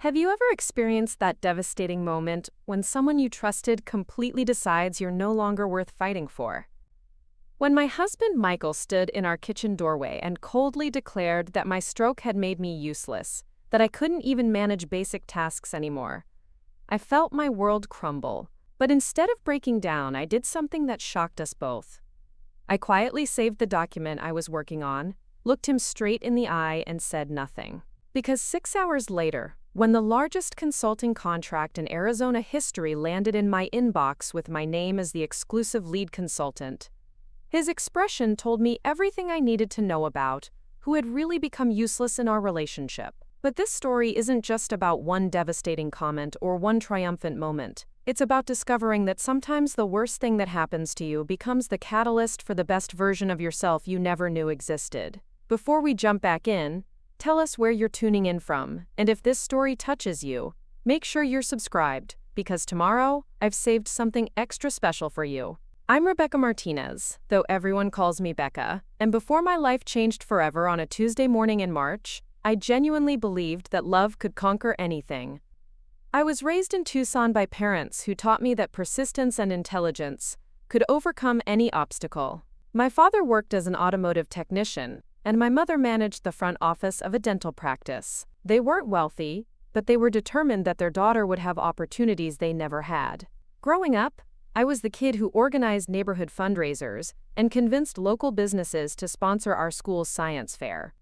Have you ever experienced that devastating moment when someone you trusted completely decides you're no longer worth fighting for? When my husband Michael stood in our kitchen doorway and coldly declared that my stroke had made me useless, that I couldn't even manage basic tasks anymore, I felt my world crumble. But instead of breaking down, I did something that shocked us both. I quietly saved the document I was working on, looked him straight in the eye, and said nothing. Because 6 hours later, when the largest consulting contract in Arizona history landed in my inbox with my name as the exclusive lead consultant, his expression told me everything I needed to know about who had really become useless in our relationship. But this story isn't just about one devastating comment or one triumphant moment. It's about discovering that sometimes the worst thing that happens to you becomes the catalyst for the best version of yourself you never knew existed. Before we jump back in, tell us where you're tuning in from, and if this story touches you, make sure you're subscribed, because tomorrow, I've saved something extra special for you. I'm Rebecca Martinez, though everyone calls me Becca, and before my life changed forever on a Tuesday morning in March, I genuinely believed that love could conquer anything. I was raised in Tucson by parents who taught me that persistence and intelligence could overcome any obstacle. My father worked as an automotive technician, and my mother managed the front office of a dental practice. They weren't wealthy, but they were determined that their daughter would have opportunities they never had. Growing up, I was the kid who organized neighborhood fundraisers and convinced local businesses to sponsor our school's science fair.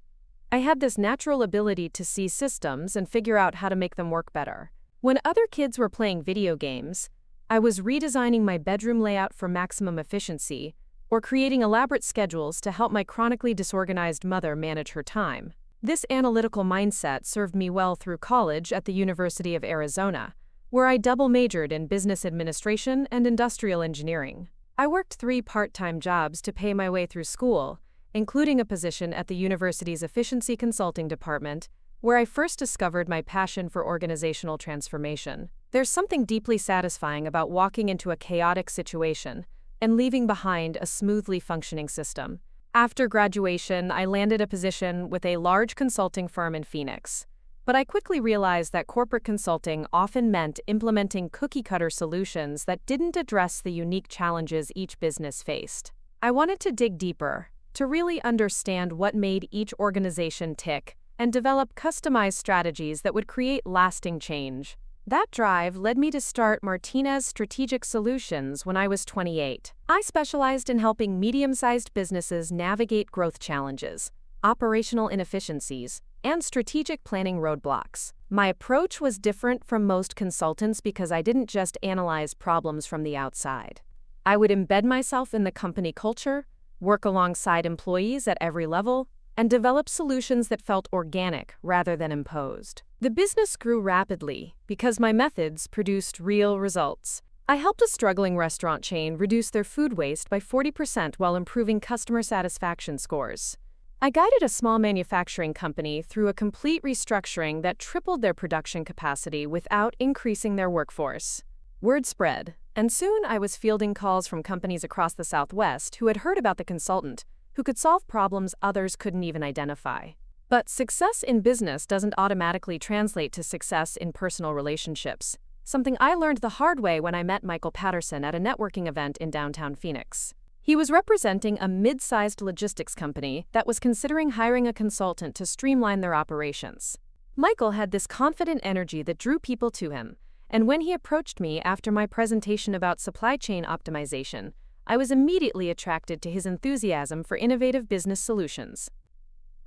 I had this natural ability to see systems and figure out how to make them work better. When other kids were playing video games, I was redesigning my bedroom layout for maximum efficiency or creating elaborate schedules to help my chronically disorganized mother manage her time. This analytical mindset served me well through college at the University of Arizona, where I double majored in business administration and industrial engineering. I worked 3 part-time jobs to pay my way through school, including a position at the university's efficiency consulting department, where I first discovered my passion for organizational transformation. There's something deeply satisfying about walking into a chaotic situation and leaving behind a smoothly functioning system. After graduation, I landed a position with a large consulting firm in Phoenix. But I quickly realized that corporate consulting often meant implementing cookie-cutter solutions that didn't address the unique challenges each business faced. I wanted to dig deeper, to really understand what made each organization tick, and develop customized strategies that would create lasting change. That drive led me to start Martinez Strategic Solutions when I was 28. I specialized in helping medium-sized businesses navigate growth challenges, operational inefficiencies, and strategic planning roadblocks. My approach was different from most consultants because I didn't just analyze problems from the outside. I would embed myself in the company culture, work alongside employees at every level, and develop solutions that felt organic rather than imposed. The business grew rapidly because my methods produced real results. I helped a struggling restaurant chain reduce their food waste by 40% while improving customer satisfaction scores. I guided a small manufacturing company through a complete restructuring that tripled their production capacity without increasing their workforce. Word spread, and soon I was fielding calls from companies across the Southwest who had heard about the consultant, who could solve problems others couldn't even identify. But success in business doesn't automatically translate to success in personal relationships, something I learned the hard way when I met Michael Patterson at a networking event in downtown Phoenix. He was representing a mid-sized logistics company that was considering hiring a consultant to streamline their operations. Michael had this confident energy that drew people to him, and when he approached me after my presentation about supply chain optimization, I was immediately attracted to his enthusiasm for innovative business solutions.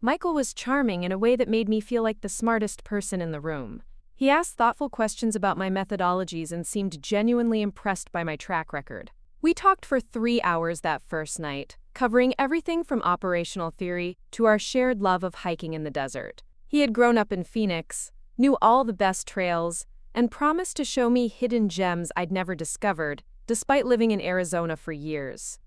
Michael was charming in a way that made me feel like the smartest person in the room. He asked thoughtful questions about my methodologies and seemed genuinely impressed by my track record. We talked for 3 hours that first night, covering everything from operational theory to our shared love of hiking in the desert. He had grown up in Phoenix, knew all the best trails, and promised to show me hidden gems I'd never discovered, despite living in Arizona for years.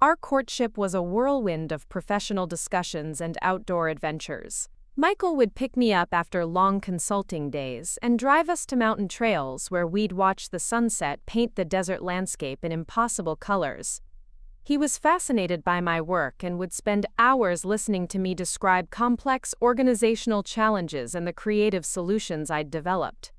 Our courtship was a whirlwind of professional discussions and outdoor adventures. Michael would pick me up after long consulting days and drive us to mountain trails where we'd watch the sunset paint the desert landscape in impossible colors. He was fascinated by my work and would spend hours listening to me describe complex organizational challenges and the creative solutions I'd developed.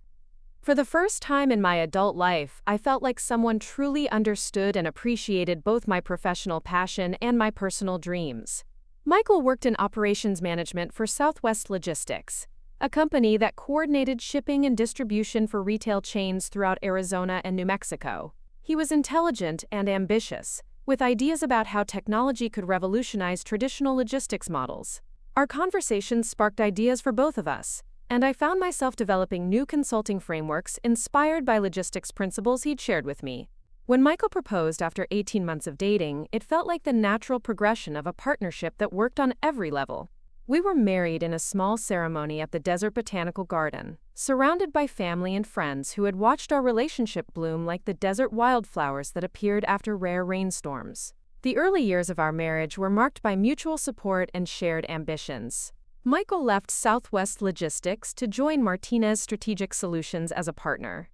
For the first time in my adult life, I felt like someone truly understood and appreciated both my professional passion and my personal dreams. Michael worked in operations management for Southwest Logistics, a company that coordinated shipping and distribution for retail chains throughout Arizona and New Mexico. He was intelligent and ambitious, with ideas about how technology could revolutionize traditional logistics models. Our conversations sparked ideas for both of us, and I found myself developing new consulting frameworks inspired by logistics principles he'd shared with me. When Michael proposed after 18 months of dating, it felt like the natural progression of a partnership that worked on every level. We were married in a small ceremony at the Desert Botanical Garden, surrounded by family and friends who had watched our relationship bloom like the desert wildflowers that appeared after rare rainstorms. The early years of our marriage were marked by mutual support and shared ambitions. Michael left Southwest Logistics to join Martinez Strategic Solutions as a partner,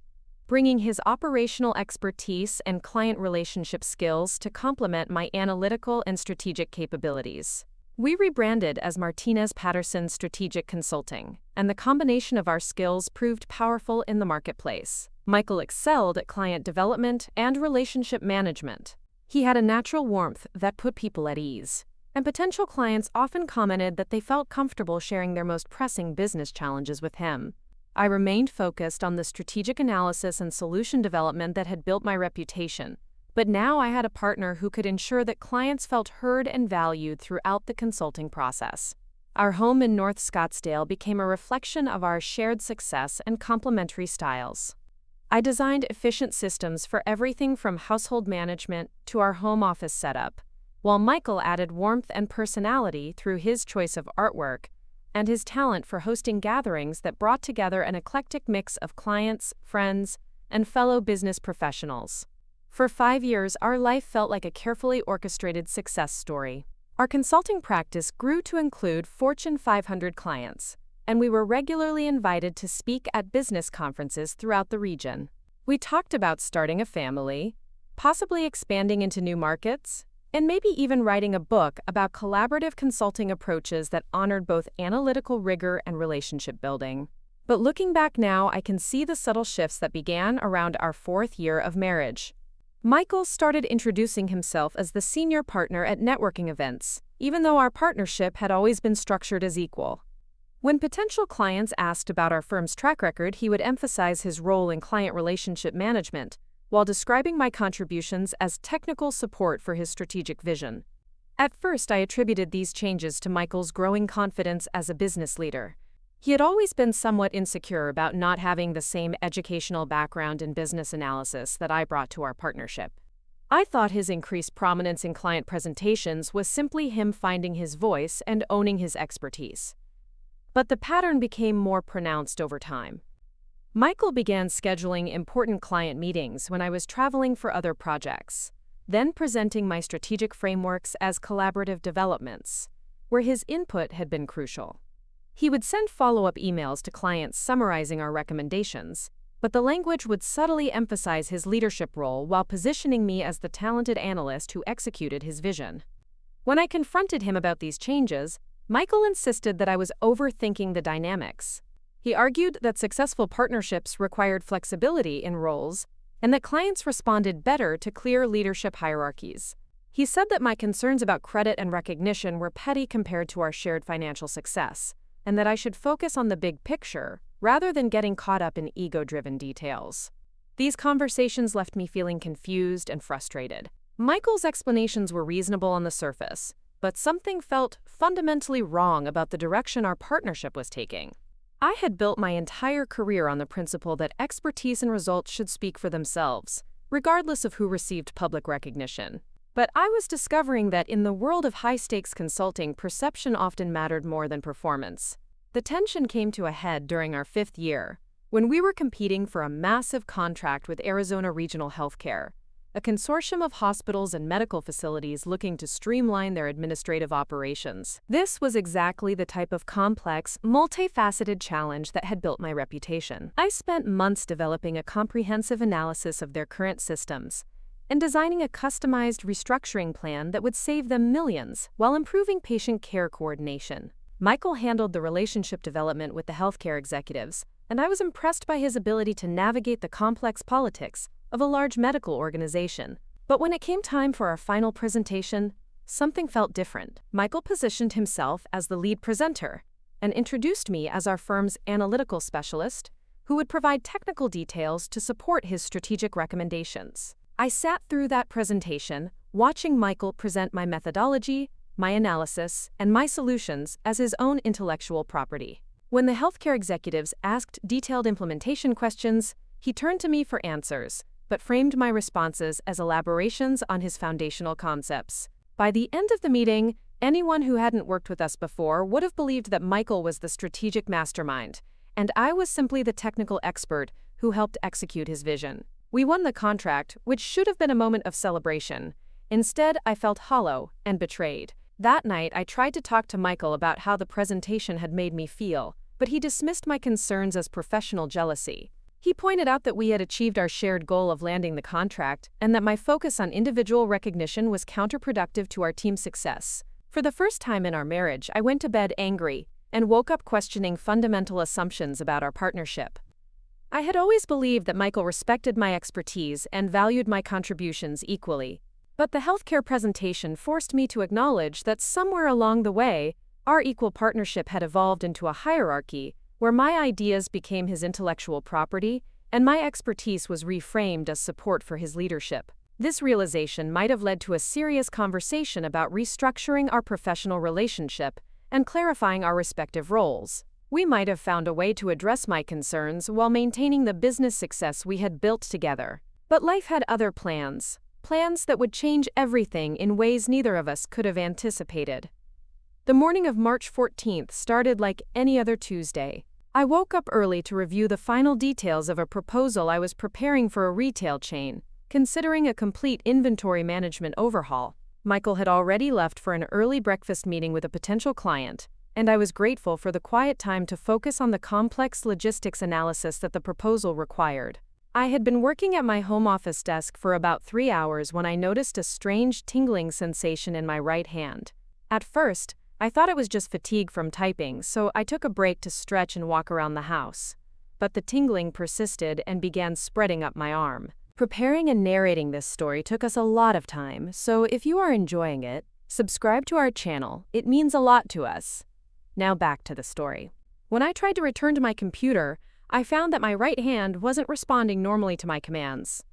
bringing his operational expertise and client relationship skills to complement my analytical and strategic capabilities. We rebranded as Martinez-Patterson Strategic Consulting, and the combination of our skills proved powerful in the marketplace. Michael excelled at client development and relationship management. He had a natural warmth that put people at ease, and potential clients often commented that they felt comfortable sharing their most pressing business challenges with him. I remained focused on the strategic analysis and solution development that had built my reputation. But now I had a partner who could ensure that clients felt heard and valued throughout the consulting process. Our home in North Scottsdale became a reflection of our shared success and complementary styles. I designed efficient systems for everything from household management to our home office setup, while Michael added warmth and personality through his choice of artwork and his talent for hosting gatherings that brought together an eclectic mix of clients, friends, and fellow business professionals. For 5 years, our life felt like a carefully orchestrated success story. Our consulting practice grew to include Fortune 500 clients, and we were regularly invited to speak at business conferences throughout the region. We talked about starting a family, possibly expanding into new markets, and maybe even writing a book about collaborative consulting approaches that honored both analytical rigor and relationship building. But looking back now, I can see the subtle shifts that began around our 4th year of marriage. Michael started introducing himself as the senior partner at networking events, even though our partnership had always been structured as equal. When potential clients asked about our firm's track record, he would emphasize his role in client relationship management, while describing my contributions as technical support for his strategic vision. At first, I attributed these changes to Michael's growing confidence as a business leader. He had always been somewhat insecure about not having the same educational background in business analysis that I brought to our partnership. I thought his increased prominence in client presentations was simply him finding his voice and owning his expertise. But the pattern became more pronounced over time. Michael began scheduling important client meetings when I was traveling for other projects, then presenting my strategic frameworks as collaborative developments, where his input had been crucial. He would send follow-up emails to clients summarizing our recommendations, but the language would subtly emphasize his leadership role while positioning me as the talented analyst who executed his vision. When I confronted him about these changes, Michael insisted that I was overthinking the dynamics. He argued that successful partnerships required flexibility in roles and that clients responded better to clear leadership hierarchies. He said that my concerns about credit and recognition were petty compared to our shared financial success, and that I should focus on the big picture rather than getting caught up in ego-driven details. These conversations left me feeling confused and frustrated. Michael's explanations were reasonable on the surface, but something felt fundamentally wrong about the direction our partnership was taking. I had built my entire career on the principle that expertise and results should speak for themselves, regardless of who received public recognition. But I was discovering that in the world of high-stakes consulting, perception often mattered more than performance. The tension came to a head during our 5th year, when we were competing for a massive contract with Arizona Regional Healthcare, a consortium of hospitals and medical facilities looking to streamline their administrative operations. This was exactly the type of complex, multifaceted challenge that had built my reputation. I spent months developing a comprehensive analysis of their current systems, and designing a customized restructuring plan that would save them millions while improving patient care coordination. Michael handled the relationship development with the healthcare executives, and I was impressed by his ability to navigate the complex politics of a large medical organization. But when it came time for our final presentation, something felt different. Michael positioned himself as the lead presenter and introduced me as our firm's analytical specialist, who would provide technical details to support his strategic recommendations. I sat through that presentation, watching Michael present my methodology, my analysis, and my solutions as his own intellectual property. When the healthcare executives asked detailed implementation questions, he turned to me for answers, but framed my responses as elaborations on his foundational concepts. By the end of the meeting, anyone who hadn't worked with us before would have believed that Michael was the strategic mastermind, and I was simply the technical expert who helped execute his vision. We won the contract, which should have been a moment of celebration. Instead, I felt hollow and betrayed. That night, I tried to talk to Michael about how the presentation had made me feel, but he dismissed my concerns as professional jealousy. He pointed out that we had achieved our shared goal of landing the contract and that my focus on individual recognition was counterproductive to our team's success. For the first time in our marriage, I went to bed angry and woke up questioning fundamental assumptions about our partnership. I had always believed that Michael respected my expertise and valued my contributions equally. But the healthcare presentation forced me to acknowledge that somewhere along the way, our equal partnership had evolved into a hierarchy where my ideas became his intellectual property and my expertise was reframed as support for his leadership. This realization might have led to a serious conversation about restructuring our professional relationship and clarifying our respective roles. We might have found a way to address my concerns while maintaining the business success we had built together. But life had other plans that would change everything in ways neither of us could have anticipated. The morning of March 14th started like any other Tuesday. I woke up early to review the final details of a proposal I was preparing for a retail chain, considering a complete inventory management overhaul. Michael had already left for an early breakfast meeting with a potential client, and I was grateful for the quiet time to focus on the complex logistics analysis that the proposal required. I had been working at my home office desk for about 3 hours when I noticed a strange tingling sensation in my right hand. At first, I thought it was just fatigue from typing, so I took a break to stretch and walk around the house. But the tingling persisted and began spreading up my arm. Preparing and narrating this story took us a lot of time, so if you are enjoying it, subscribe to our channel. It means a lot to us. Now back to the story. When I tried to return to my computer, I found that my right hand wasn't responding normally to my commands.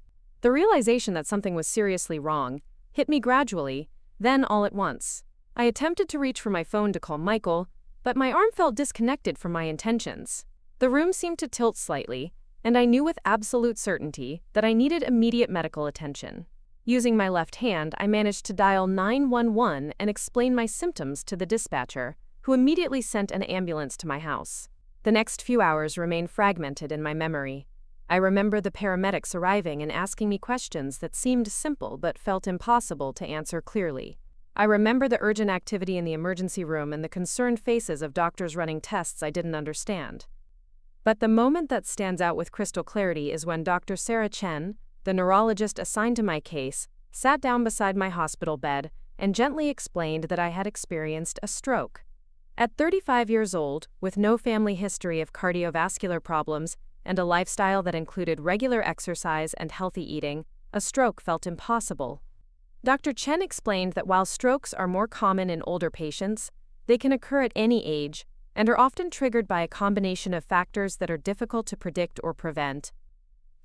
The realization that something was seriously wrong hit me gradually, then all at once. I attempted to reach for my phone to call Michael, but my arm felt disconnected from my intentions. The room seemed to tilt slightly, and I knew with absolute certainty that I needed immediate medical attention. Using my left hand, I managed to dial 911 and explain my symptoms to the dispatcher, who immediately sent an ambulance to my house. The next few hours remain fragmented in my memory. I remember the paramedics arriving and asking me questions that seemed simple but felt impossible to answer clearly. I remember the urgent activity in the emergency room and the concerned faces of doctors running tests I didn't understand. But the moment that stands out with crystal clarity is when Dr. Sarah Chen, the neurologist assigned to my case, sat down beside my hospital bed and gently explained that I had experienced a stroke. At 35 years old, with no family history of cardiovascular problems and a lifestyle that included regular exercise and healthy eating, a stroke felt impossible. Dr. Chen explained that while strokes are more common in older patients, they can occur at any age and are often triggered by a combination of factors that are difficult to predict or prevent.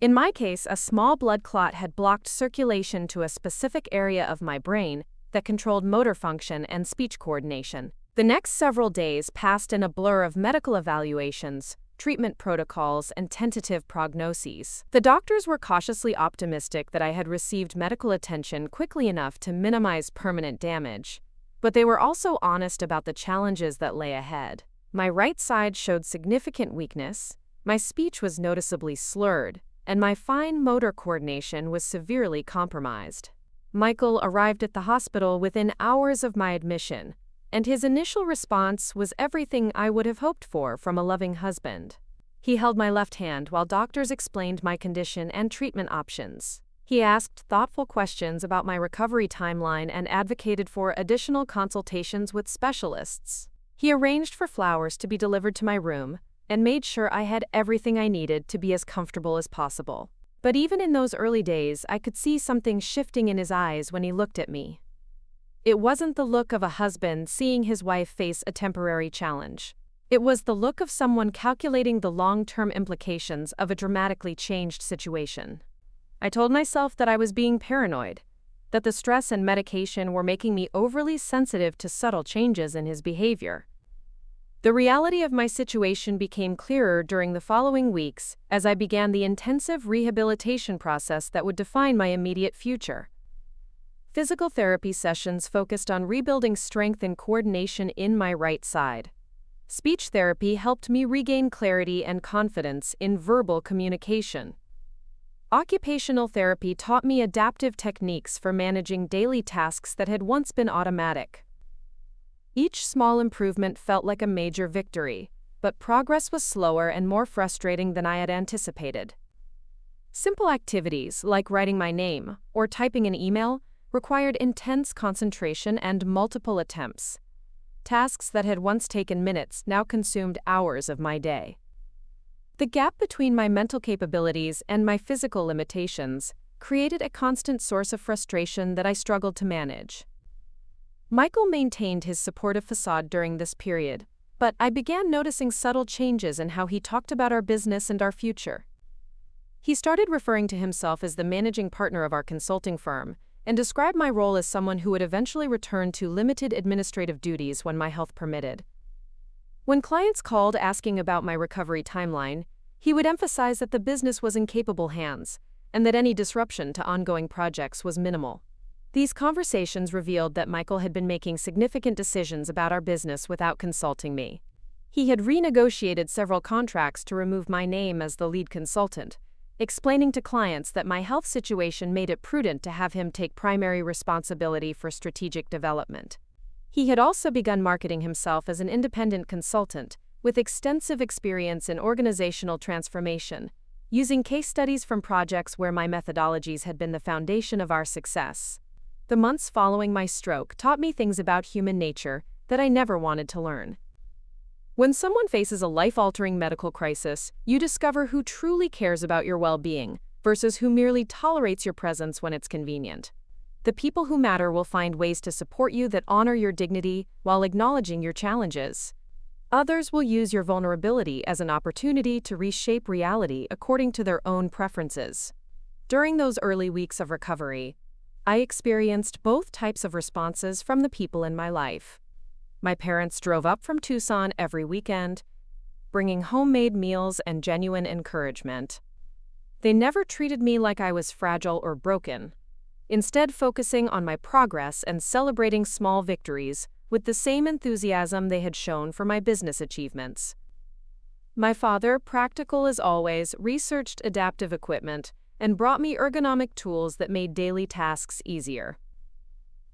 In my case, a small blood clot had blocked circulation to a specific area of my brain that controlled motor function and speech coordination. The next several days passed in a blur of medical evaluations, treatment protocols, and tentative prognoses. The doctors were cautiously optimistic that I had received medical attention quickly enough to minimize permanent damage, but they were also honest about the challenges that lay ahead. My right side showed significant weakness, my speech was noticeably slurred, and my fine motor coordination was severely compromised. Michael arrived at the hospital within hours of my admission, and his initial response was everything I would have hoped for from a loving husband. He held my left hand while doctors explained my condition and treatment options. He asked thoughtful questions about my recovery timeline and advocated for additional consultations with specialists. He arranged for flowers to be delivered to my room and made sure I had everything I needed to be as comfortable as possible. But even in those early days, I could see something shifting in his eyes when he looked at me. It wasn't the look of a husband seeing his wife face a temporary challenge. It was the look of someone calculating the long-term implications of a dramatically changed situation. I told myself that I was being paranoid, that the stress and medication were making me overly sensitive to subtle changes in his behavior. The reality of my situation became clearer during the following weeks as I began the intensive rehabilitation process that would define my immediate future. Physical therapy sessions focused on rebuilding strength and coordination in my right side. Speech therapy helped me regain clarity and confidence in verbal communication. Occupational therapy taught me adaptive techniques for managing daily tasks that had once been automatic. Each small improvement felt like a major victory, but progress was slower and more frustrating than I had anticipated. Simple activities like writing my name or typing an email required intense concentration and multiple attempts. Tasks that had once taken minutes now consumed hours of my day. The gap between my mental capabilities and my physical limitations created a constant source of frustration that I struggled to manage. Michael maintained his supportive facade during this period, but I began noticing subtle changes in how he talked about our business and our future. He started referring to himself as the managing partner of our consulting firm and described my role as someone who would eventually return to limited administrative duties when my health permitted. When clients called asking about my recovery timeline, he would emphasize that the business was in capable hands and that any disruption to ongoing projects was minimal. These conversations revealed that Michael had been making significant decisions about our business without consulting me. He had renegotiated several contracts to remove my name as the lead consultant, explaining to clients that my health situation made it prudent to have him take primary responsibility for strategic development. He had also begun marketing himself as an independent consultant with extensive experience in organizational transformation, using case studies from projects where my methodologies had been the foundation of our success. The months following my stroke taught me things about human nature that I never wanted to learn. When someone faces a life-altering medical crisis, you discover who truly cares about your well-being versus who merely tolerates your presence when it's convenient. The people who matter will find ways to support you that honor your dignity while acknowledging your challenges. Others will use your vulnerability as an opportunity to reshape reality according to their own preferences. During those early weeks of recovery, I experienced both types of responses from the people in my life. My parents drove up from Tucson every weekend, bringing homemade meals and genuine encouragement. They never treated me like I was fragile or broken, instead focusing on my progress and celebrating small victories with the same enthusiasm they had shown for my business achievements. My father, practical as always, researched adaptive equipment and brought me ergonomic tools that made daily tasks easier.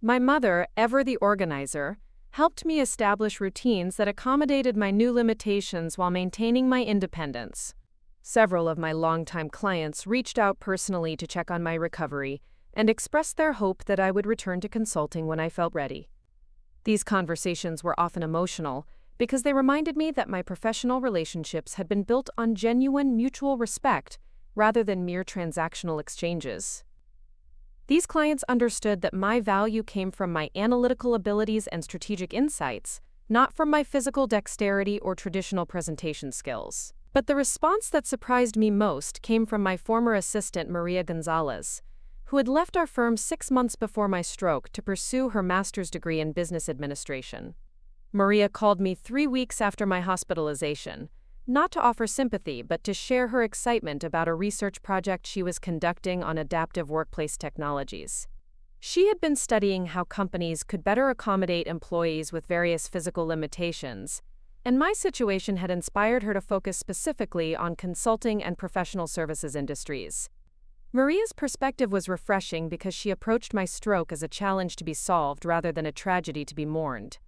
My mother, ever the organizer, helped me establish routines that accommodated my new limitations while maintaining my independence. Several of my longtime clients reached out personally to check on my recovery and expressed their hope that I would return to consulting when I felt ready. These conversations were often emotional because they reminded me that my professional relationships had been built on genuine mutual respect rather than mere transactional exchanges. These clients understood that my value came from my analytical abilities and strategic insights, not from my physical dexterity or traditional presentation skills. But the response that surprised me most came from my former assistant, Maria Gonzalez, who had left our firm 6 months before my stroke to pursue her master's degree in business administration. Maria called me 3 weeks after my hospitalization, not to offer sympathy, but to share her excitement about a research project she was conducting on adaptive workplace technologies. She had been studying how companies could better accommodate employees with various physical limitations, and my situation had inspired her to focus specifically on consulting and professional services industries. Maria's perspective was refreshing because she approached my stroke as a challenge to be solved rather than a tragedy to be mourned.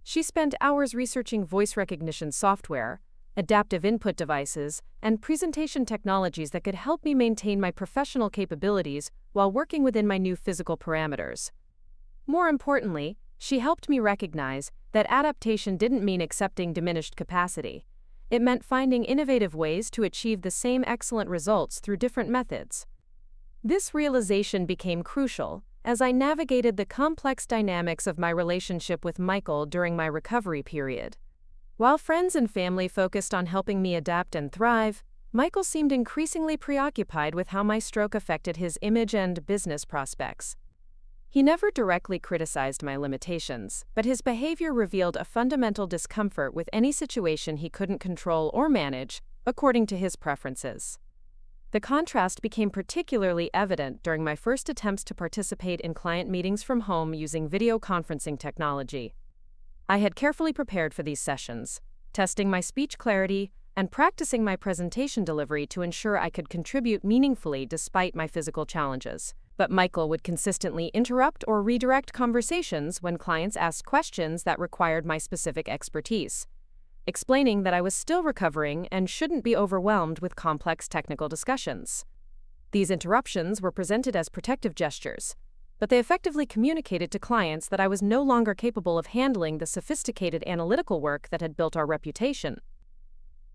She spent hours researching voice recognition software, adaptive input devices, and presentation technologies that could help me maintain my professional capabilities while working within my new physical parameters. More importantly, she helped me recognize that adaptation didn't mean accepting diminished capacity. It meant finding innovative ways to achieve the same excellent results through different methods. This realization became crucial as I navigated the complex dynamics of my relationship with Michael during my recovery period. While friends and family focused on helping me adapt and thrive, Michael seemed increasingly preoccupied with how my stroke affected his image and business prospects. He never directly criticized my limitations, but his behavior revealed a fundamental discomfort with any situation he couldn't control or manage, according to his preferences. The contrast became particularly evident during my first attempts to participate in client meetings from home using video conferencing technology. I had carefully prepared for these sessions, testing my speech clarity and practicing my presentation delivery to ensure I could contribute meaningfully despite my physical challenges. But Michael would consistently interrupt or redirect conversations when clients asked questions that required my specific expertise, explaining that I was still recovering and shouldn't be overwhelmed with complex technical discussions. These interruptions were presented as protective gestures, but they effectively communicated to clients that I was no longer capable of handling the sophisticated analytical work that had built our reputation.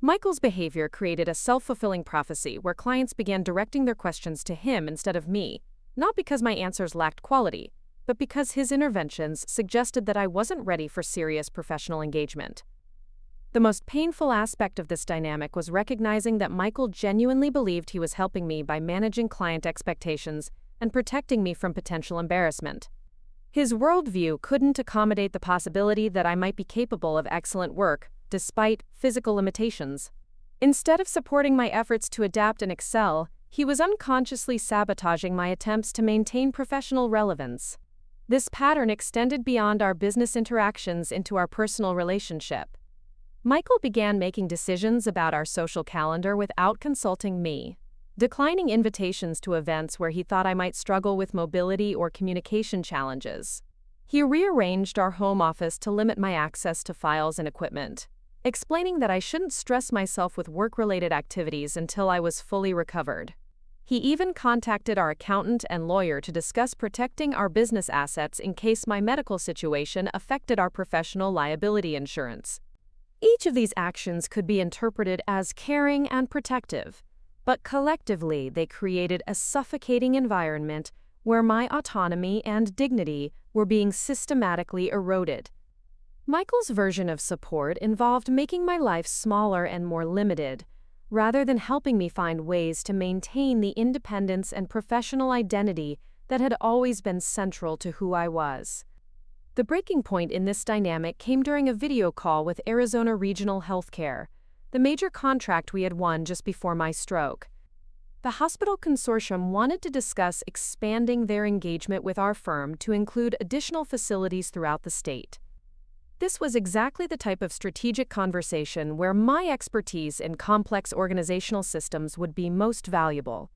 Michael's behavior created a self-fulfilling prophecy where clients began directing their questions to him instead of me, not because my answers lacked quality, but because his interventions suggested that I wasn't ready for serious professional engagement. The most painful aspect of this dynamic was recognizing that Michael genuinely believed he was helping me by managing client expectations and protecting me from potential embarrassment. His worldview couldn't accommodate the possibility that I might be capable of excellent work, despite physical limitations. Instead of supporting my efforts to adapt and excel, he was unconsciously sabotaging my attempts to maintain professional relevance. This pattern extended beyond our business interactions into our personal relationship. Michael began making decisions about our social calendar without consulting me, declining invitations to events where he thought I might struggle with mobility or communication challenges. He rearranged our home office to limit my access to files and equipment, explaining that I shouldn't stress myself with work-related activities until I was fully recovered. He even contacted our accountant and lawyer to discuss protecting our business assets in case my medical situation affected our professional liability insurance. Each of these actions could be interpreted as caring and protective, but collectively they created a suffocating environment where my autonomy and dignity were being systematically eroded. Michael's version of support involved making my life smaller and more limited, rather than helping me find ways to maintain the independence and professional identity that had always been central to who I was. The breaking point in this dynamic came during a video call with Arizona Regional Healthcare, the major contract we had won just before my stroke. The hospital consortium wanted to discuss expanding their engagement with our firm to include additional facilities throughout the state. This was exactly the type of strategic conversation where my expertise in complex organizational systems would be most valuable.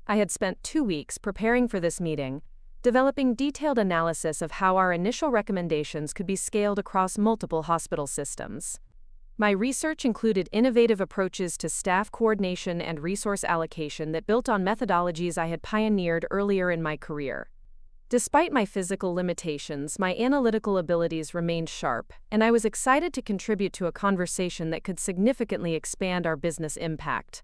I had spent 2 weeks preparing for this meeting, developing detailed analysis of how our initial recommendations could be scaled across multiple hospital systems. My research included innovative approaches to staff coordination and resource allocation that built on methodologies I had pioneered earlier in my career. Despite my physical limitations, my analytical abilities remained sharp, and I was excited to contribute to a conversation that could significantly expand our business impact.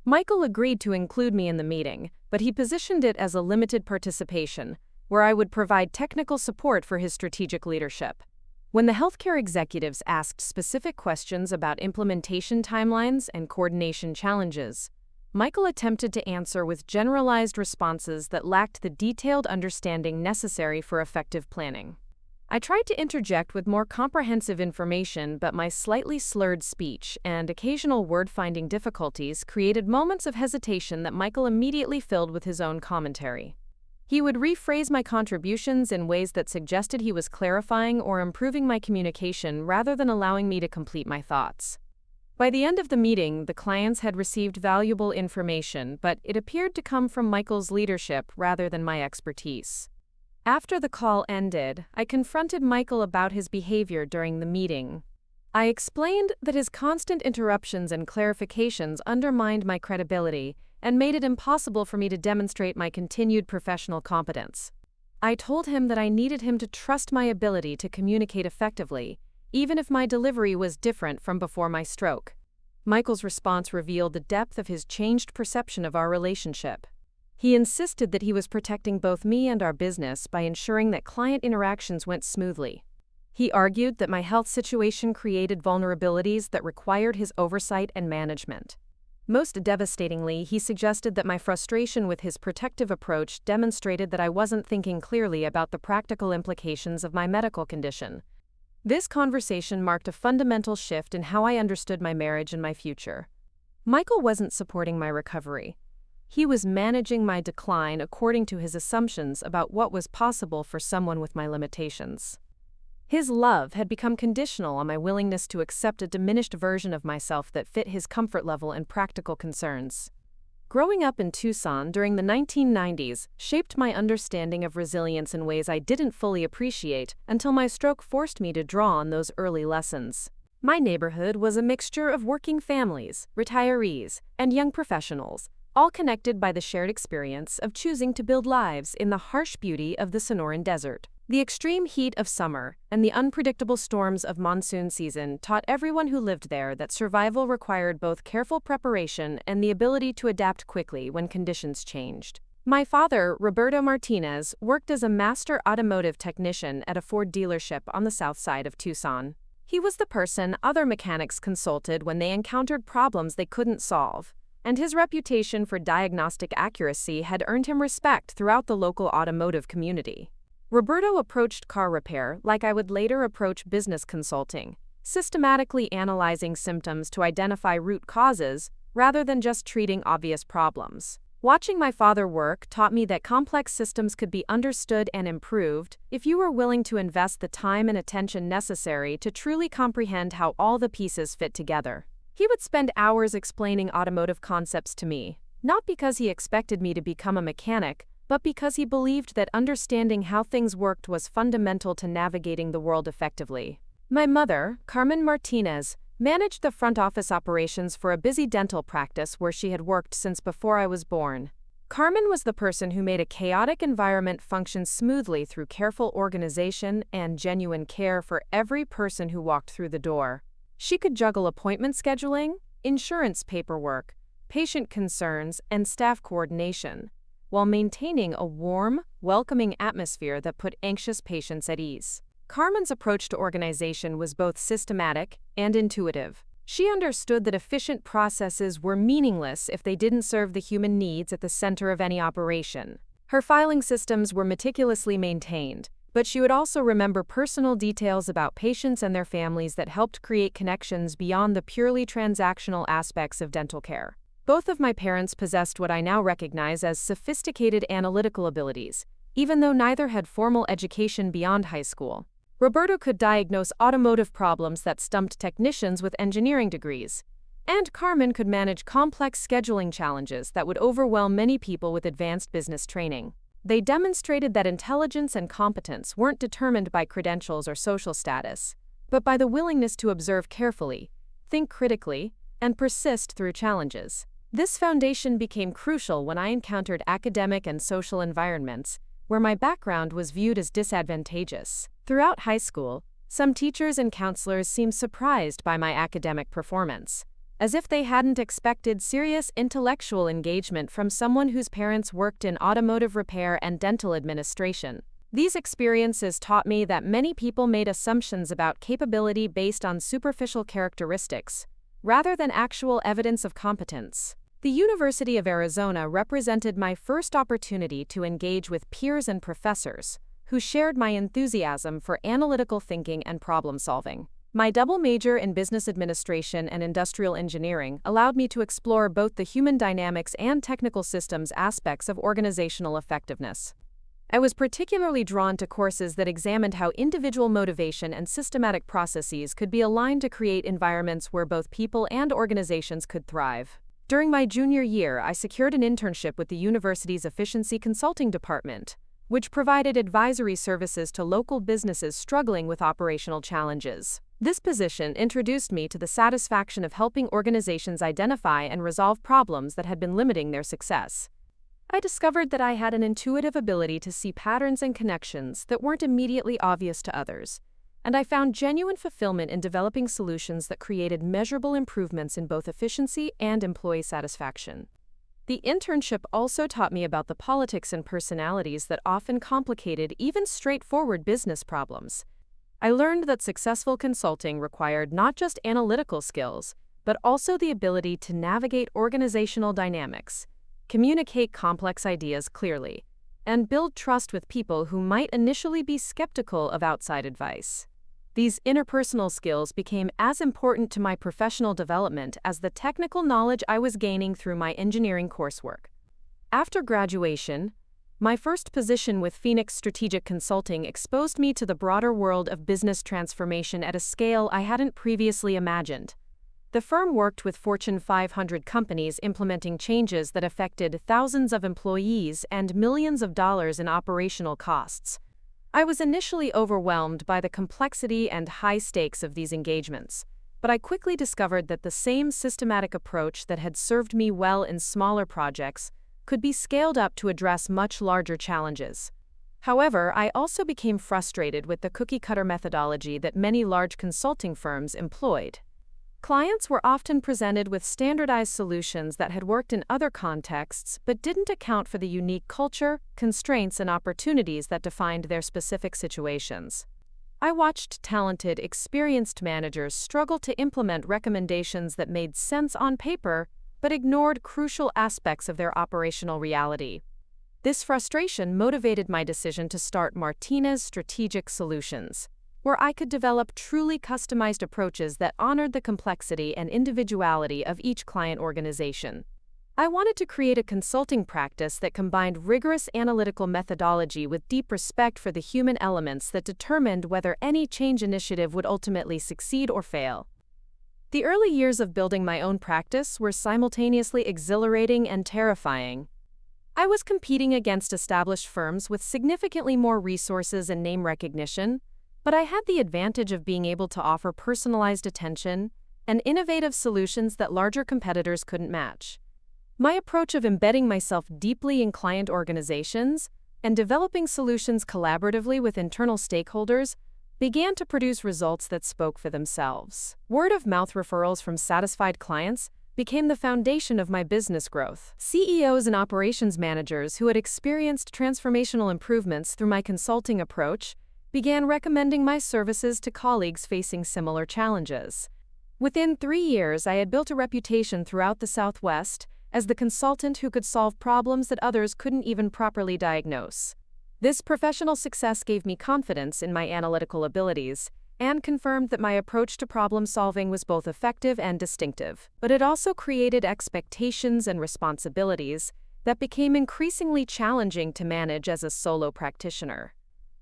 Michael agreed to include me in the meeting, but he positioned it as a limited participation, where I would provide technical support for his strategic leadership. When the healthcare executives asked specific questions about implementation timelines and coordination challenges, Michael attempted to answer with generalized responses that lacked the detailed understanding necessary for effective planning. I tried to interject with more comprehensive information, but my slightly slurred speech and occasional word-finding difficulties created moments of hesitation that Michael immediately filled with his own commentary. He would rephrase my contributions in ways that suggested he was clarifying or improving my communication rather than allowing me to complete my thoughts. By the end of the meeting, the clients had received valuable information, but it appeared to come from Michael's leadership rather than my expertise. After the call ended, I confronted Michael about his behavior during the meeting. I explained that his constant interruptions and clarifications undermined my credibility and made it impossible for me to demonstrate my continued professional competence. I told him that I needed him to trust my ability to communicate effectively, even if my delivery was different from before my stroke. Michael's response revealed the depth of his changed perception of our relationship. He insisted that he was protecting both me and our business by ensuring that client interactions went smoothly. He argued that my health situation created vulnerabilities that required his oversight and management. Most devastatingly, he suggested that my frustration with his protective approach demonstrated that I wasn't thinking clearly about the practical implications of my medical condition. This conversation marked a fundamental shift in how I understood my marriage and my future. Michael wasn't supporting my recovery. He was managing my decline according to his assumptions about what was possible for someone with my limitations. His love had become conditional on my willingness to accept a diminished version of myself that fit his comfort level and practical concerns. Growing up in Tucson during the 1990s shaped my understanding of resilience in ways I didn't fully appreciate until my stroke forced me to draw on those early lessons. My neighborhood was a mixture of working families, retirees, and young professionals, all connected by the shared experience of choosing to build lives in the harsh beauty of the Sonoran Desert. The extreme heat of summer and the unpredictable storms of monsoon season taught everyone who lived there that survival required both careful preparation and the ability to adapt quickly when conditions changed. My father, Roberto Martinez, worked as a master automotive technician at a Ford dealership on the south side of Tucson. He was the person other mechanics consulted when they encountered problems they couldn't solve, and his reputation for diagnostic accuracy had earned him respect throughout the local automotive community. Roberto approached car repair like I would later approach business consulting, systematically analyzing symptoms to identify root causes rather than just treating obvious problems. Watching my father work taught me that complex systems could be understood and improved if you were willing to invest the time and attention necessary to truly comprehend how all the pieces fit together. He would spend hours explaining automotive concepts to me, not because he expected me to become a mechanic, but because he believed that understanding how things worked was fundamental to navigating the world effectively. My mother, Carmen Martinez, managed the front office operations for a busy dental practice where she had worked since before I was born. Carmen was the person who made a chaotic environment function smoothly through careful organization and genuine care for every person who walked through the door. She could juggle appointment scheduling, insurance paperwork, patient concerns, and staff coordination, while maintaining a warm, welcoming atmosphere that put anxious patients at ease. Carmen's approach to organization was both systematic and intuitive. She understood that efficient processes were meaningless if they didn't serve the human needs at the center of any operation. Her filing systems were meticulously maintained, but she would also remember personal details about patients and their families that helped create connections beyond the purely transactional aspects of dental care. Both of my parents possessed what I now recognize as sophisticated analytical abilities, even though neither had formal education beyond high school. Roberto could diagnose automotive problems that stumped technicians with engineering degrees, and Carmen could manage complex scheduling challenges that would overwhelm many people with advanced business training. They demonstrated that intelligence and competence weren't determined by credentials or social status, but by the willingness to observe carefully, think critically, and persist through challenges. This foundation became crucial when I encountered academic and social environments where my background was viewed as disadvantageous. Throughout high school, some teachers and counselors seemed surprised by my academic performance, as if they hadn't expected serious intellectual engagement from someone whose parents worked in automotive repair and dental administration. These experiences taught me that many people made assumptions about capability based on superficial characteristics, rather than actual evidence of competence. The University of Arizona represented my first opportunity to engage with peers and professors who shared my enthusiasm for analytical thinking and problem solving. My double major in business administration and industrial engineering allowed me to explore both the human dynamics and technical systems aspects of organizational effectiveness. I was particularly drawn to courses that examined how individual motivation and systematic processes could be aligned to create environments where both people and organizations could thrive. During my junior year, I secured an internship with the university's efficiency consulting department, which provided advisory services to local businesses struggling with operational challenges. This position introduced me to the satisfaction of helping organizations identify and resolve problems that had been limiting their success. I discovered that I had an intuitive ability to see patterns and connections that weren't immediately obvious to others, and I found genuine fulfillment in developing solutions that created measurable improvements in both efficiency and employee satisfaction. The internship also taught me about the politics and personalities that often complicated even straightforward business problems. I learned that successful consulting required not just analytical skills, but also the ability to navigate organizational dynamics, communicate complex ideas clearly, and build trust with people who might initially be skeptical of outside advice. These interpersonal skills became as important to my professional development as the technical knowledge I was gaining through my engineering coursework. After graduation, my first position with Phoenix Strategic Consulting exposed me to the broader world of business transformation at a scale I hadn't previously imagined. The firm worked with Fortune 500 companies implementing changes that affected thousands of employees and millions of dollars in operational costs. I was initially overwhelmed by the complexity and high stakes of these engagements, but I quickly discovered that the same systematic approach that had served me well in smaller projects could be scaled up to address much larger challenges. However, I also became frustrated with the cookie-cutter methodology that many large consulting firms employed. Clients were often presented with standardized solutions that had worked in other contexts but didn't account for the unique culture, constraints, and opportunities that defined their specific situations. I watched talented, experienced managers struggle to implement recommendations that made sense on paper but ignored crucial aspects of their operational reality. This frustration motivated my decision to start Martinez Strategic Solutions, where I could develop truly customized approaches that honored the complexity and individuality of each client organization. I wanted to create a consulting practice that combined rigorous analytical methodology with deep respect for the human elements that determined whether any change initiative would ultimately succeed or fail. The early years of building my own practice were simultaneously exhilarating and terrifying. I was competing against established firms with significantly more resources and name recognition, but I had the advantage of being able to offer personalized attention and innovative solutions that larger competitors couldn't match. My approach of embedding myself deeply in client organizations and developing solutions collaboratively with internal stakeholders began to produce results that spoke for themselves. Word-of-mouth referrals from satisfied clients became the foundation of my business growth. CEOs and operations managers who had experienced transformational improvements through my consulting approach began recommending my services to colleagues facing similar challenges. Within 3 years, I had built a reputation throughout the Southwest as the consultant who could solve problems that others couldn't even properly diagnose. This professional success gave me confidence in my analytical abilities and confirmed that my approach to problem solving was both effective and distinctive. But it also created expectations and responsibilities that became increasingly challenging to manage as a solo practitioner.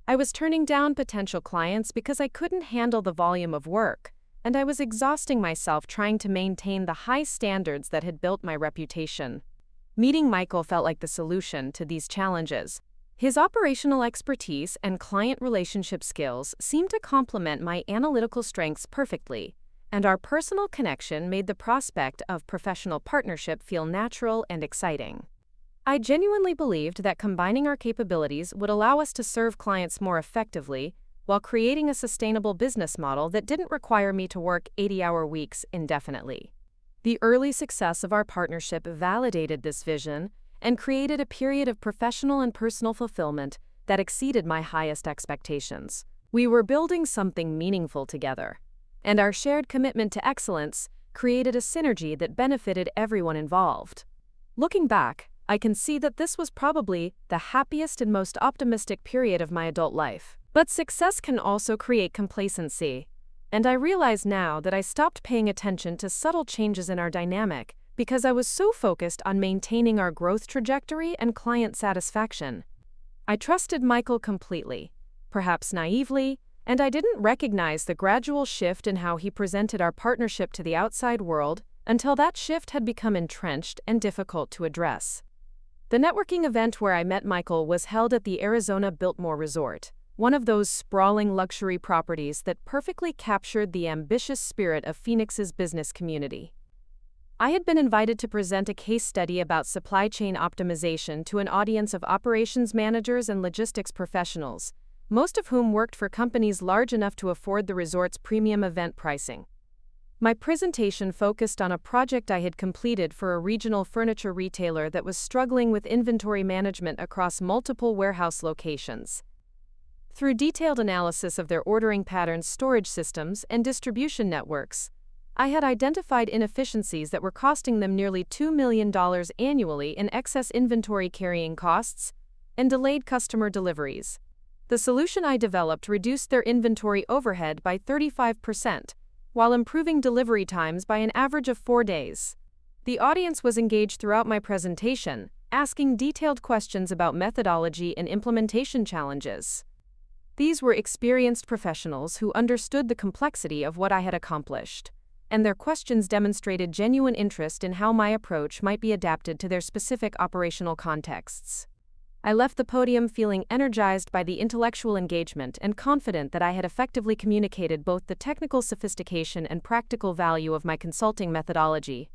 I was turning down potential clients because I couldn't handle the volume of work, and I was exhausting myself trying to maintain the high standards that had built my reputation. Meeting Michael felt like the solution to these challenges. His operational expertise and client relationship skills seemed to complement my analytical strengths perfectly, and our personal connection made the prospect of professional partnership feel natural and exciting. I genuinely believed that combining our capabilities would allow us to serve clients more effectively while creating a sustainable business model that didn't require me to work 80-hour weeks indefinitely. The early success of our partnership validated this vision and created a period of professional and personal fulfillment that exceeded my highest expectations. We were building something meaningful together, and our shared commitment to excellence created a synergy that benefited everyone involved. Looking back, I can see that this was probably the happiest and most optimistic period of my adult life. But success can also create complacency, and I realize now that I stopped paying attention to subtle changes in our dynamic because I was so focused on maintaining our growth trajectory and client satisfaction. I trusted Michael completely, perhaps naively, and I didn't recognize the gradual shift in how he presented our partnership to the outside world until that shift had become entrenched and difficult to address. The networking event where I met Michael was held at the Arizona Biltmore Resort, one of those sprawling luxury properties that perfectly captured the ambitious spirit of Phoenix's business community. I had been invited to present a case study about supply chain optimization to an audience of operations managers and logistics professionals, most of whom worked for companies large enough to afford the resort's premium event pricing. My presentation focused on a project I had completed for a regional furniture retailer that was struggling with inventory management across multiple warehouse locations. Through detailed analysis of their ordering patterns, storage systems, and distribution networks, I had identified inefficiencies that were costing them nearly $2 million annually in excess inventory carrying costs and delayed customer deliveries. The solution I developed reduced their inventory overhead by 35%, while improving delivery times by an average of 4 days. The audience was engaged throughout my presentation, asking detailed questions about methodology and implementation challenges. These were experienced professionals who understood the complexity of what I had accomplished, and their questions demonstrated genuine interest in how my approach might be adapted to their specific operational contexts. I left the podium feeling energized by the intellectual engagement and confident that I had effectively communicated both the technical sophistication and practical value of my consulting methodology.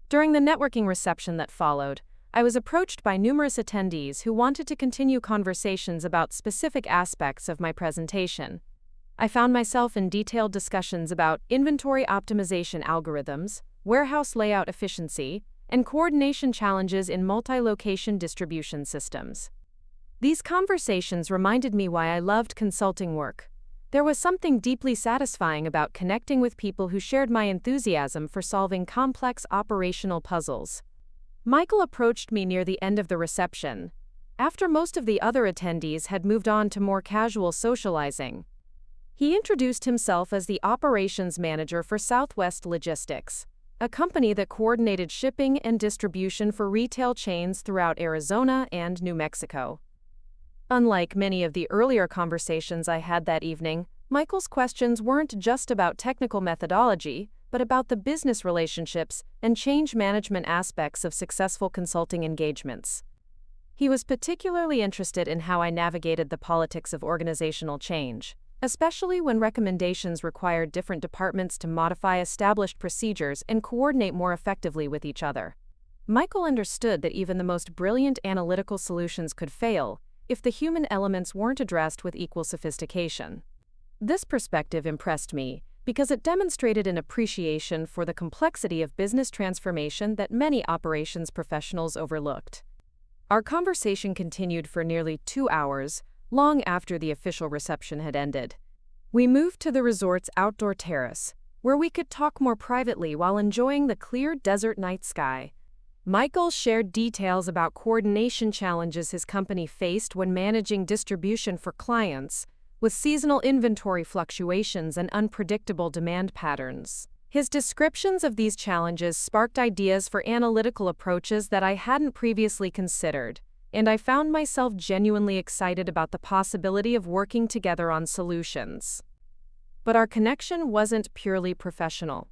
During the networking reception that followed, I was approached by numerous attendees who wanted to continue conversations about specific aspects of my presentation. I found myself in detailed discussions about inventory optimization algorithms, warehouse layout efficiency, and coordination challenges in multi-location distribution systems. These conversations reminded me why I loved consulting work. There was something deeply satisfying about connecting with people who shared my enthusiasm for solving complex operational puzzles. Michael approached me near the end of the reception, after most of the other attendees had moved on to more casual socializing. He introduced himself as the operations manager for Southwest Logistics, a company that coordinated shipping and distribution for retail chains throughout Arizona and New Mexico. Unlike many of the earlier conversations I had that evening, Michael's questions weren't just about technical methodology, but about the business relationships and change management aspects of successful consulting engagements. He was particularly interested in how I navigated the politics of organizational change, especially when recommendations required different departments to modify established procedures and coordinate more effectively with each other. Michael understood that even the most brilliant analytical solutions could fail if the human elements weren't addressed with equal sophistication. This perspective impressed me because it demonstrated an appreciation for the complexity of business transformation that many operations professionals overlooked. Our conversation continued for nearly 2 hours, long after the official reception had ended. We moved to the resort's outdoor terrace, where we could talk more privately while enjoying the clear desert night sky. Michael shared details about coordination challenges his company faced when managing distribution for clients, with seasonal inventory fluctuations and unpredictable demand patterns. His descriptions of these challenges sparked ideas for analytical approaches that I hadn't previously considered, and I found myself genuinely excited about the possibility of working together on solutions. But our connection wasn't purely professional.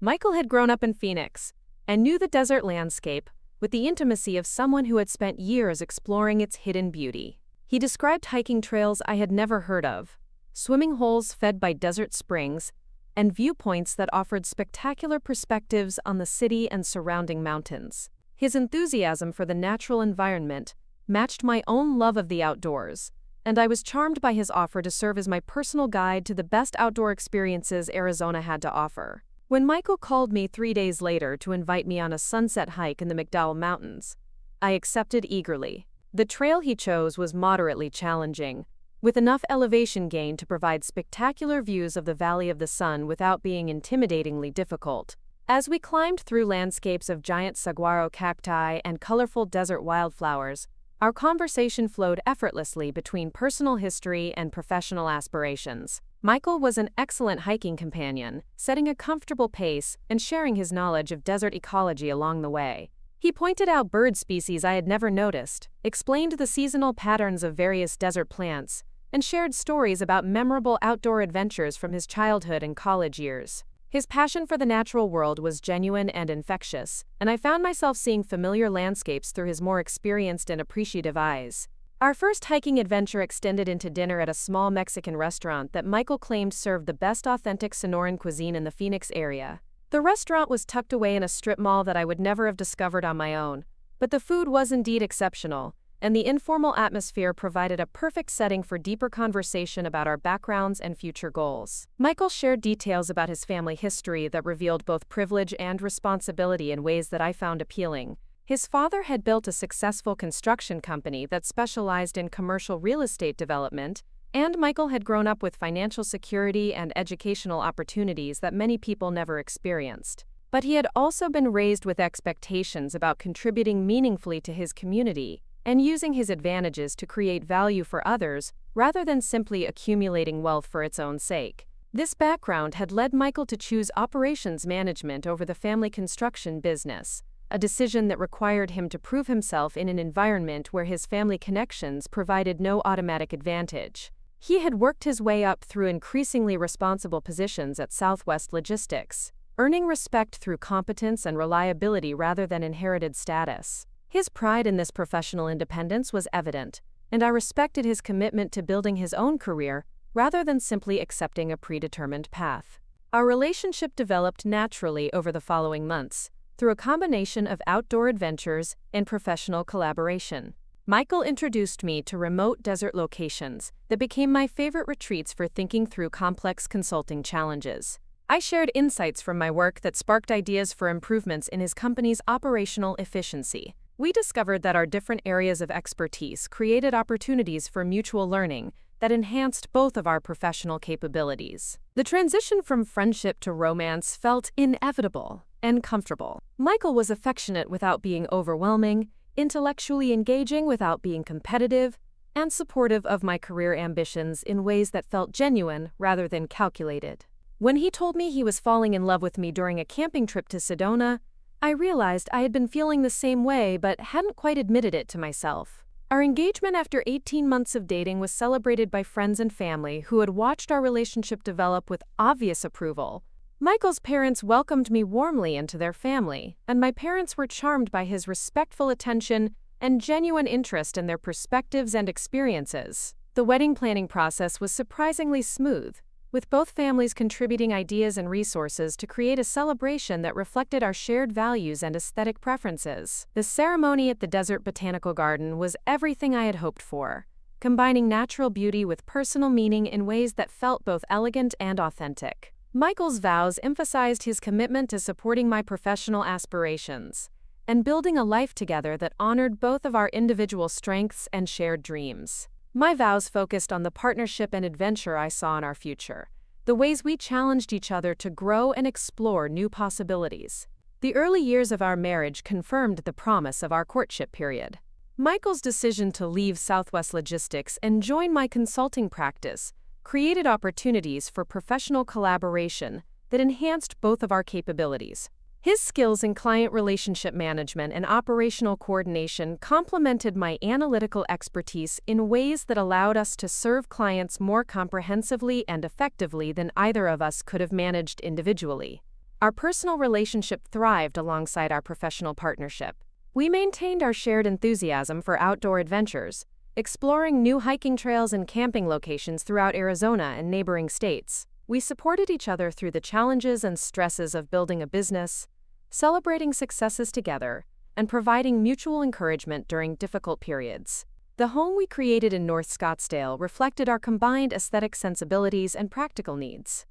Michael had grown up in Phoenix and knew the desert landscape with the intimacy of someone who had spent years exploring its hidden beauty. He described hiking trails I had never heard of, swimming holes fed by desert springs, and viewpoints that offered spectacular perspectives on the city and surrounding mountains. His enthusiasm for the natural environment matched my own love of the outdoors, and I was charmed by his offer to serve as my personal guide to the best outdoor experiences Arizona had to offer. When Michael called me 3 days later to invite me on a sunset hike in the McDowell Mountains, I accepted eagerly. The trail he chose was moderately challenging, with enough elevation gain to provide spectacular views of the Valley of the Sun without being intimidatingly difficult. As we climbed through landscapes of giant saguaro cacti and colorful desert wildflowers, our conversation flowed effortlessly between personal history and professional aspirations. Michael was an excellent hiking companion, setting a comfortable pace and sharing his knowledge of desert ecology along the way. He pointed out bird species I had never noticed, explained the seasonal patterns of various desert plants, and shared stories about memorable outdoor adventures from his childhood and college years. His passion for the natural world was genuine and infectious, and I found myself seeing familiar landscapes through his more experienced and appreciative eyes. Our first hiking adventure extended into dinner at a small Mexican restaurant that Michael claimed served the best authentic Sonoran cuisine in the Phoenix area. The restaurant was tucked away in a strip mall that I would never have discovered on my own, but the food was indeed exceptional, and the informal atmosphere provided a perfect setting for deeper conversation about our backgrounds and future goals. Michael shared details about his family history that revealed both privilege and responsibility in ways that I found appealing. His father had built a successful construction company that specialized in commercial real estate development, and Michael had grown up with financial security and educational opportunities that many people never experienced. But he had also been raised with expectations about contributing meaningfully to his community and using his advantages to create value for others rather than simply accumulating wealth for its own sake. This background had led Michael to choose operations management over the family construction business, a decision that required him to prove himself in an environment where his family connections provided no automatic advantage. He had worked his way up through increasingly responsible positions at Southwest Logistics, earning respect through competence and reliability rather than inherited status. His pride in this professional independence was evident, and I respected his commitment to building his own career rather than simply accepting a predetermined path. Our relationship developed naturally over the following months, through a combination of outdoor adventures and professional collaboration. Michael introduced me to remote desert locations that became my favorite retreats for thinking through complex consulting challenges. I shared insights from my work that sparked ideas for improvements in his company's operational efficiency. We discovered that our different areas of expertise created opportunities for mutual learning that enhanced both of our professional capabilities. The transition from friendship to romance felt inevitable and comfortable. Michael was affectionate without being overwhelming, intellectually engaging without being competitive, and supportive of my career ambitions in ways that felt genuine rather than calculated. When he told me he was falling in love with me during a camping trip to Sedona, I realized I had been feeling the same way but hadn't quite admitted it to myself. Our engagement after 18 months of dating was celebrated by friends and family who had watched our relationship develop with obvious approval. Michael's parents welcomed me warmly into their family, and my parents were charmed by his respectful attention and genuine interest in their perspectives and experiences. The wedding planning process was surprisingly smooth, with both families contributing ideas and resources to create a celebration that reflected our shared values and aesthetic preferences. The ceremony at the Desert Botanical Garden was everything I had hoped for, combining natural beauty with personal meaning in ways that felt both elegant and authentic. Michael's vows emphasized his commitment to supporting my professional aspirations and building a life together that honored both of our individual strengths and shared dreams. My vows focused on the partnership and adventure I saw in our future, the ways we challenged each other to grow and explore new possibilities. The early years of our marriage confirmed the promise of our courtship period. Michael's decision to leave Southwest Logistics and join my consulting practice created opportunities for professional collaboration that enhanced both of our capabilities. His skills in client relationship management and operational coordination complemented my analytical expertise in ways that allowed us to serve clients more comprehensively and effectively than either of us could have managed individually. Our personal relationship thrived alongside our professional partnership. We maintained our shared enthusiasm for outdoor adventures, exploring new hiking trails and camping locations throughout Arizona and neighboring states. We supported each other through the challenges and stresses of building a business, celebrating successes together, and providing mutual encouragement during difficult periods. The home we created in North Scottsdale reflected our combined aesthetic sensibilities and practical needs.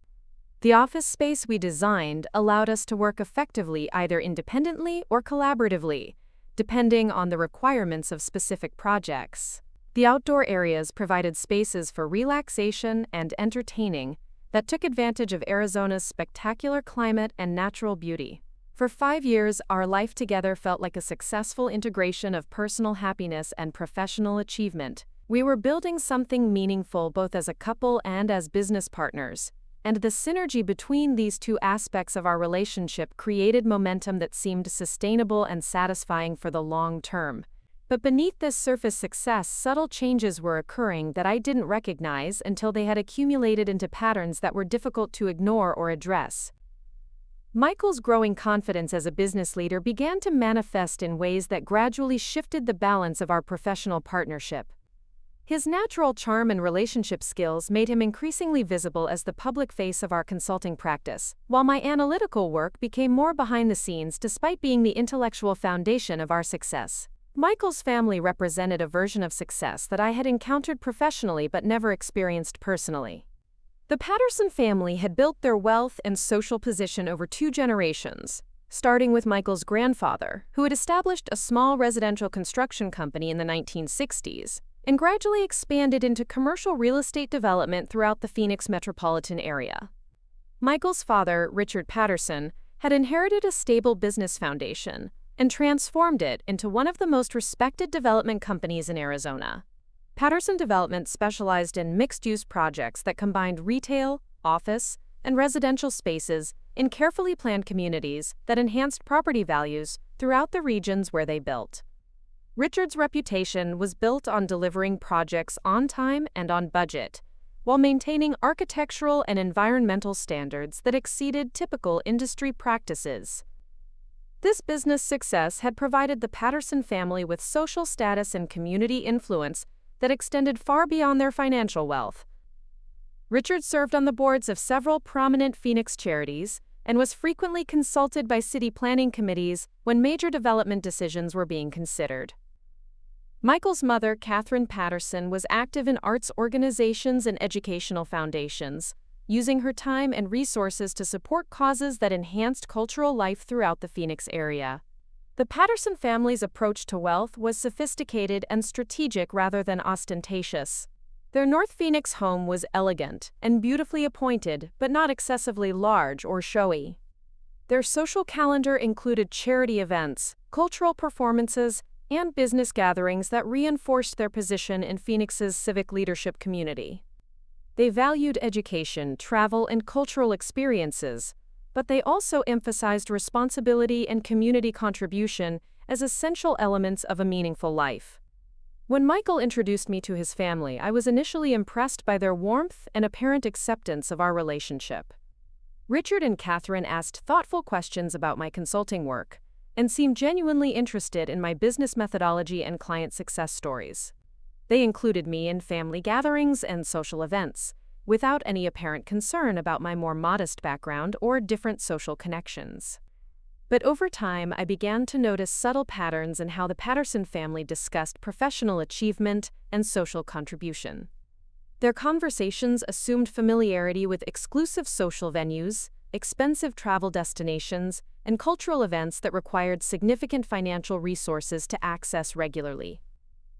The office space we designed allowed us to work effectively either independently or collaboratively, depending on the requirements of specific projects. The outdoor areas provided spaces for relaxation and entertaining that took advantage of Arizona's spectacular climate and natural beauty. For 5 years, our life together felt like a successful integration of personal happiness and professional achievement. We were building something meaningful both as a couple and as business partners, and the synergy between these two aspects of our relationship created momentum that seemed sustainable and satisfying for the long term. But beneath this surface success, subtle changes were occurring that I didn't recognize until they had accumulated into patterns that were difficult to ignore or address. Michael's growing confidence as a business leader began to manifest in ways that gradually shifted the balance of our professional partnership. His natural charm and relationship skills made him increasingly visible as the public face of our consulting practice, while my analytical work became more behind the scenes despite being the intellectual foundation of our success. Michael's family represented a version of success that I had encountered professionally but never experienced personally. The Patterson family had built their wealth and social position over 2 generations, starting with Michael's grandfather, who had established a small residential construction company in the 1960s, and gradually expanded into commercial real estate development throughout the Phoenix metropolitan area. Michael's father, Richard Patterson, had inherited a stable business foundation and transformed it into one of the most respected development companies in Arizona. Patterson Development specialized in mixed-use projects that combined retail, office, and residential spaces in carefully planned communities that enhanced property values throughout the regions where they built. Richard's reputation was built on delivering projects on time and on budget, while maintaining architectural and environmental standards that exceeded typical industry practices. This business success had provided the Patterson family with social status and community influence that extended far beyond their financial wealth. Richard served on the boards of several prominent Phoenix charities and was frequently consulted by city planning committees when major development decisions were being considered. Michael's mother, Catherine Patterson, was active in arts organizations and educational foundations, using her time and resources to support causes that enhanced cultural life throughout the Phoenix area. The Patterson family's approach to wealth was sophisticated and strategic rather than ostentatious. Their North Phoenix home was elegant and beautifully appointed, but not excessively large or showy. Their social calendar included charity events, cultural performances, and business gatherings that reinforced their position in Phoenix's civic leadership community. They valued education, travel, and cultural experiences, but they also emphasized responsibility and community contribution as essential elements of a meaningful life. When Michael introduced me to his family, I was initially impressed by their warmth and apparent acceptance of our relationship. Richard and Catherine asked thoughtful questions about my consulting work and seemed genuinely interested in my business methodology and client success stories. They included me in family gatherings and social events, without any apparent concern about my more modest background or different social connections. But over time, I began to notice subtle patterns in how the Patterson family discussed professional achievement and social contribution. Their conversations assumed familiarity with exclusive social venues, expensive travel destinations, and cultural events that required significant financial resources to access regularly.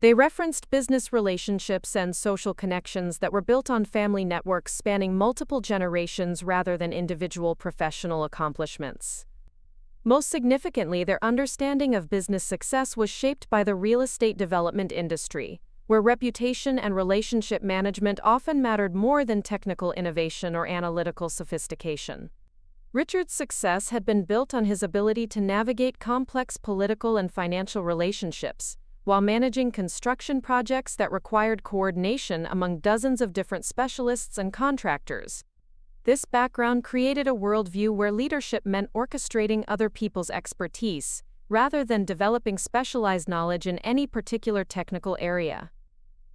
They referenced business relationships and social connections that were built on family networks spanning multiple generations rather than individual professional accomplishments. Most significantly, their understanding of business success was shaped by the real estate development industry, where reputation and relationship management often mattered more than technical innovation or analytical sophistication. Richard's success had been built on his ability to navigate complex political and financial relationships, while managing construction projects that required coordination among dozens of different specialists and contractors. This background created a worldview where leadership meant orchestrating other people's expertise, rather than developing specialized knowledge in any particular technical area.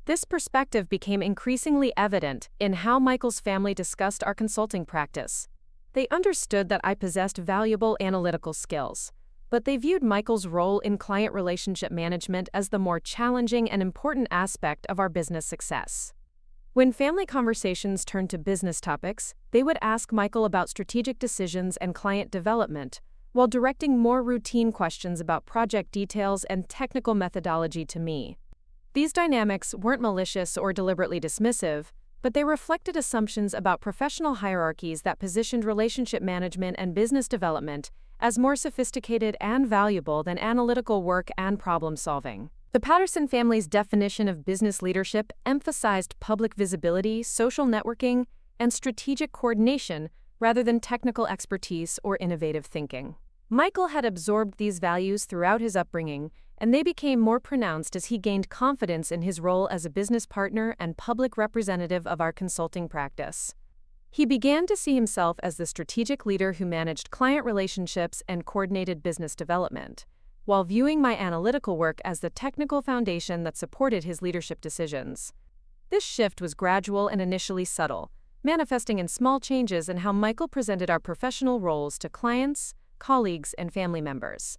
This perspective became increasingly evident in how Michael's family discussed our consulting practice. They understood that I possessed valuable analytical skills, but they viewed Michael's role in client relationship management as the more challenging and important aspect of our business success. When family conversations turned to business topics, they would ask Michael about strategic decisions and client development, while directing more routine questions about project details and technical methodology to me. These dynamics weren't malicious or deliberately dismissive, but they reflected assumptions about professional hierarchies that positioned relationship management and business development as more sophisticated and valuable than analytical work and problem solving. The Patterson family's definition of business leadership emphasized public visibility, social networking, and strategic coordination rather than technical expertise or innovative thinking. Michael had absorbed these values throughout his upbringing, and they became more pronounced as he gained confidence in his role as a business partner and public representative of our consulting practice. He began to see himself as the strategic leader who managed client relationships and coordinated business development, while viewing my analytical work as the technical foundation that supported his leadership decisions. This shift was gradual and initially subtle, manifesting in small changes in how Michael presented our professional roles to clients, colleagues, and family members.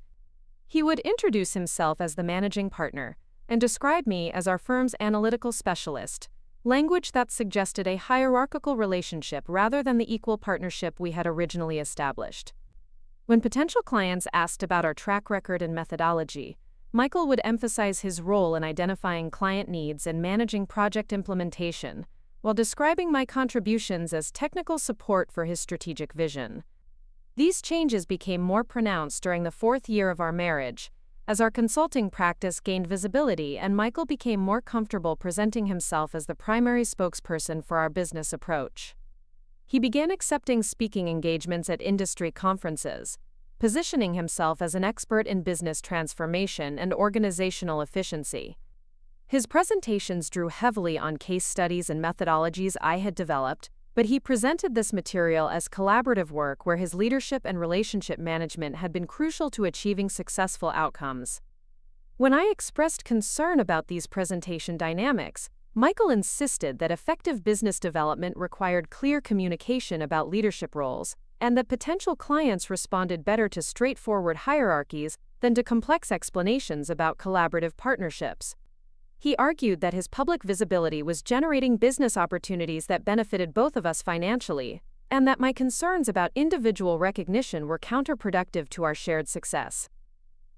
He would introduce himself as the managing partner and describe me as our firm's analytical specialist, language that suggested a hierarchical relationship rather than the equal partnership we had originally established. When potential clients asked about our track record and methodology, Michael would emphasize his role in identifying client needs and managing project implementation, while describing my contributions as technical support for his strategic vision. These changes became more pronounced during the 4th year of our marriage, as our consulting practice gained visibility and Michael became more comfortable presenting himself as the primary spokesperson for our business approach. He began accepting speaking engagements at industry conferences, positioning himself as an expert in business transformation and organizational efficiency. His presentations drew heavily on case studies and methodologies I had developed, but he presented this material as collaborative work where his leadership and relationship management had been crucial to achieving successful outcomes. When I expressed concern about these presentation dynamics, Michael insisted that effective business development required clear communication about leadership roles, and that potential clients responded better to straightforward hierarchies than to complex explanations about collaborative partnerships. He argued that his public visibility was generating business opportunities that benefited both of us financially, and that my concerns about individual recognition were counterproductive to our shared success.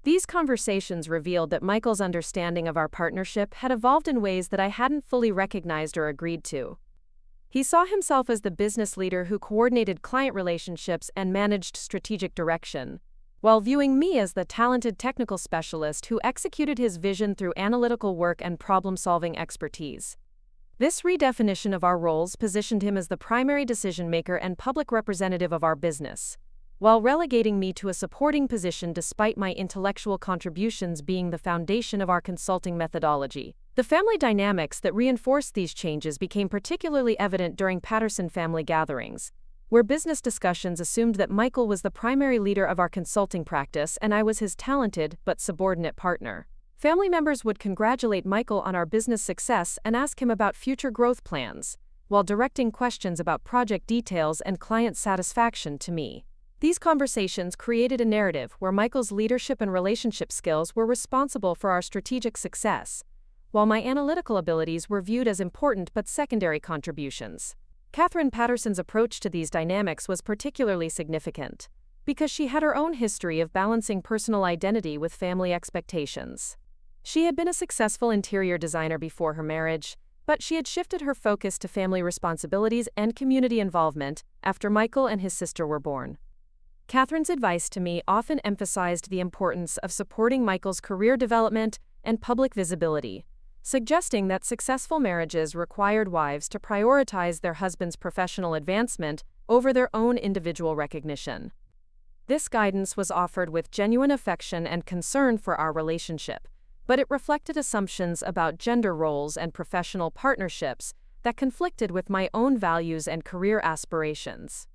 These conversations revealed that Michael's understanding of our partnership had evolved in ways that I hadn't fully recognized or agreed to. He saw himself as the business leader who coordinated client relationships and managed strategic direction, while viewing me as the talented technical specialist who executed his vision through analytical work and problem-solving expertise. This redefinition of our roles positioned him as the primary decision-maker and public representative of our business, while relegating me to a supporting position despite my intellectual contributions being the foundation of our consulting methodology. The family dynamics that reinforced these changes became particularly evident during Patterson family gatherings, where business discussions assumed that Michael was the primary leader of our consulting practice and I was his talented but subordinate partner. Family members would congratulate Michael on our business success and ask him about future growth plans, while directing questions about project details and client satisfaction to me. These conversations created a narrative where Michael's leadership and relationship skills were responsible for our strategic success, while my analytical abilities were viewed as important but secondary contributions. Catherine Patterson's approach to these dynamics was particularly significant, because she had her own history of balancing personal identity with family expectations. She had been a successful interior designer before her marriage, but she had shifted her focus to family responsibilities and community involvement after Michael and his sister were born. Catherine's advice to me often emphasized the importance of supporting Michael's career development and public visibility, suggesting that successful marriages required wives to prioritize their husband's professional advancement over their own individual recognition. This guidance was offered with genuine affection and concern for our relationship, but it reflected assumptions about gender roles and professional partnerships that conflicted with my own values and career aspirations.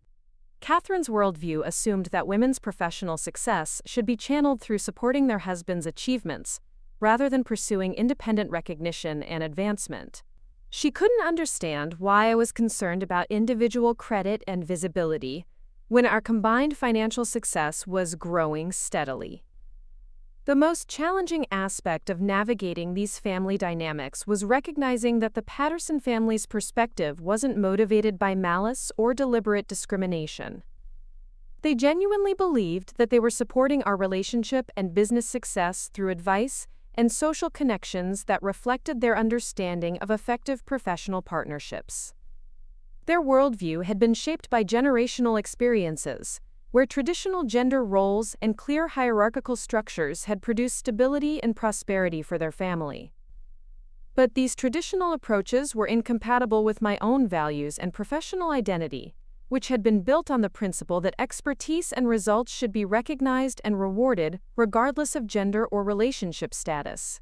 Catherine's worldview assumed that women's professional success should be channeled through supporting their husbands' achievements, rather than pursuing independent recognition and advancement. She couldn't understand why I was concerned about individual credit and visibility when our combined financial success was growing steadily. The most challenging aspect of navigating these family dynamics was recognizing that the Patterson family's perspective wasn't motivated by malice or deliberate discrimination. They genuinely believed that they were supporting our relationship and business success through advice and social connections that reflected their understanding of effective professional partnerships. Their worldview had been shaped by generational experiences, where traditional gender roles and clear hierarchical structures had produced stability and prosperity for their family. But these traditional approaches were incompatible with my own values and professional identity, which had been built on the principle that expertise and results should be recognized and rewarded regardless of gender or relationship status.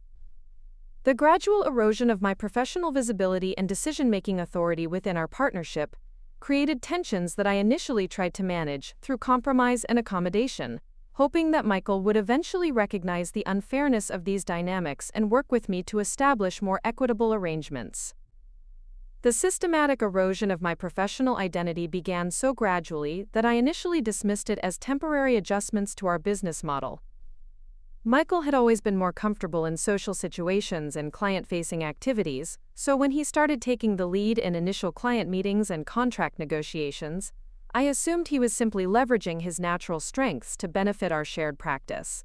The gradual erosion of my professional visibility and decision-making authority within our partnership created tensions that I initially tried to manage through compromise and accommodation, hoping that Michael would eventually recognize the unfairness of these dynamics and work with me to establish more equitable arrangements. The systematic erosion of my professional identity began so gradually that I initially dismissed it as temporary adjustments to our business model. Michael had always been more comfortable in social situations and client-facing activities, so when he started taking the lead in initial client meetings and contract negotiations, I assumed he was simply leveraging his natural strengths to benefit our shared practice.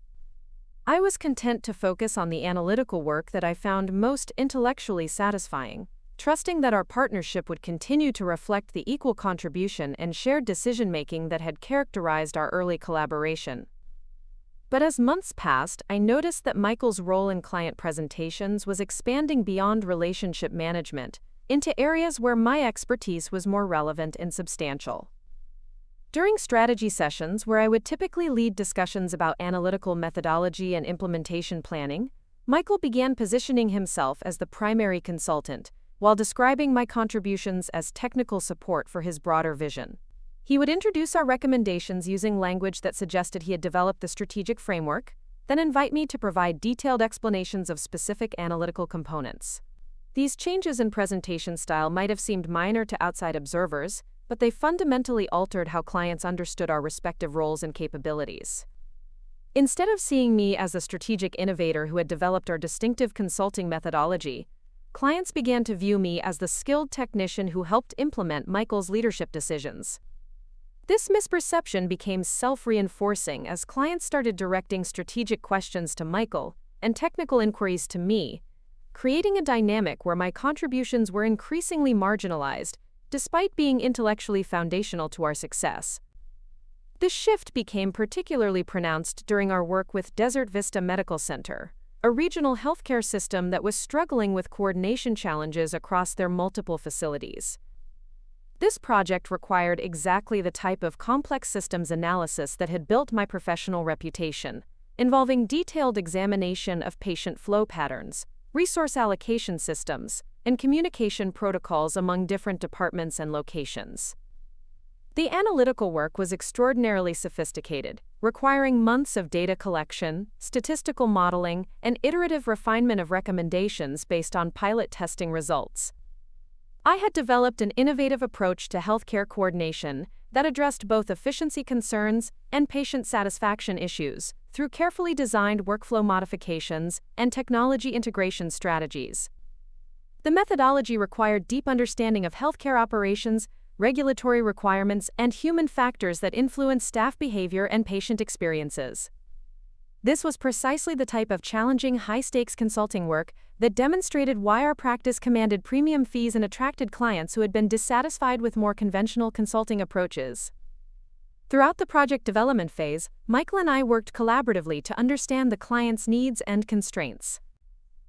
I was content to focus on the analytical work that I found most intellectually satisfying, trusting that our partnership would continue to reflect the equal contribution and shared decision-making that had characterized our early collaboration. But as months passed, I noticed that Michael's role in client presentations was expanding beyond relationship management into areas where my expertise was more relevant and substantial. During strategy sessions, where I would typically lead discussions about analytical methodology and implementation planning, Michael began positioning himself as the primary consultant, while describing my contributions as technical support for his broader vision. He would introduce our recommendations using language that suggested he had developed the strategic framework, then invite me to provide detailed explanations of specific analytical components. These changes in presentation style might have seemed minor to outside observers, but they fundamentally altered how clients understood our respective roles and capabilities. Instead of seeing me as a strategic innovator who had developed our distinctive consulting methodology, clients began to view me as the skilled technician who helped implement Michael's leadership decisions. This misperception became self-reinforcing as clients started directing strategic questions to Michael and technical inquiries to me, creating a dynamic where my contributions were increasingly marginalized, despite being intellectually foundational to our success. This shift became particularly pronounced during our work with Desert Vista Medical Center, a regional healthcare system that was struggling with coordination challenges across their multiple facilities. This project required exactly the type of complex systems analysis that had built my professional reputation, involving detailed examination of patient flow patterns, resource allocation systems, and communication protocols among different departments and locations. The analytical work was extraordinarily sophisticated, requiring months of data collection, statistical modeling, and iterative refinement of recommendations based on pilot testing results. I had developed an innovative approach to healthcare coordination that addressed both efficiency concerns and patient satisfaction issues through carefully designed workflow modifications and technology integration strategies. The methodology required deep understanding of healthcare operations, regulatory requirements, and human factors that influence staff behavior and patient experiences. This was precisely the type of challenging, high-stakes consulting work that demonstrated why our practice commanded premium fees and attracted clients who had been dissatisfied with more conventional consulting approaches. Throughout the project development phase, Michael and I worked collaboratively to understand the client's needs and constraints.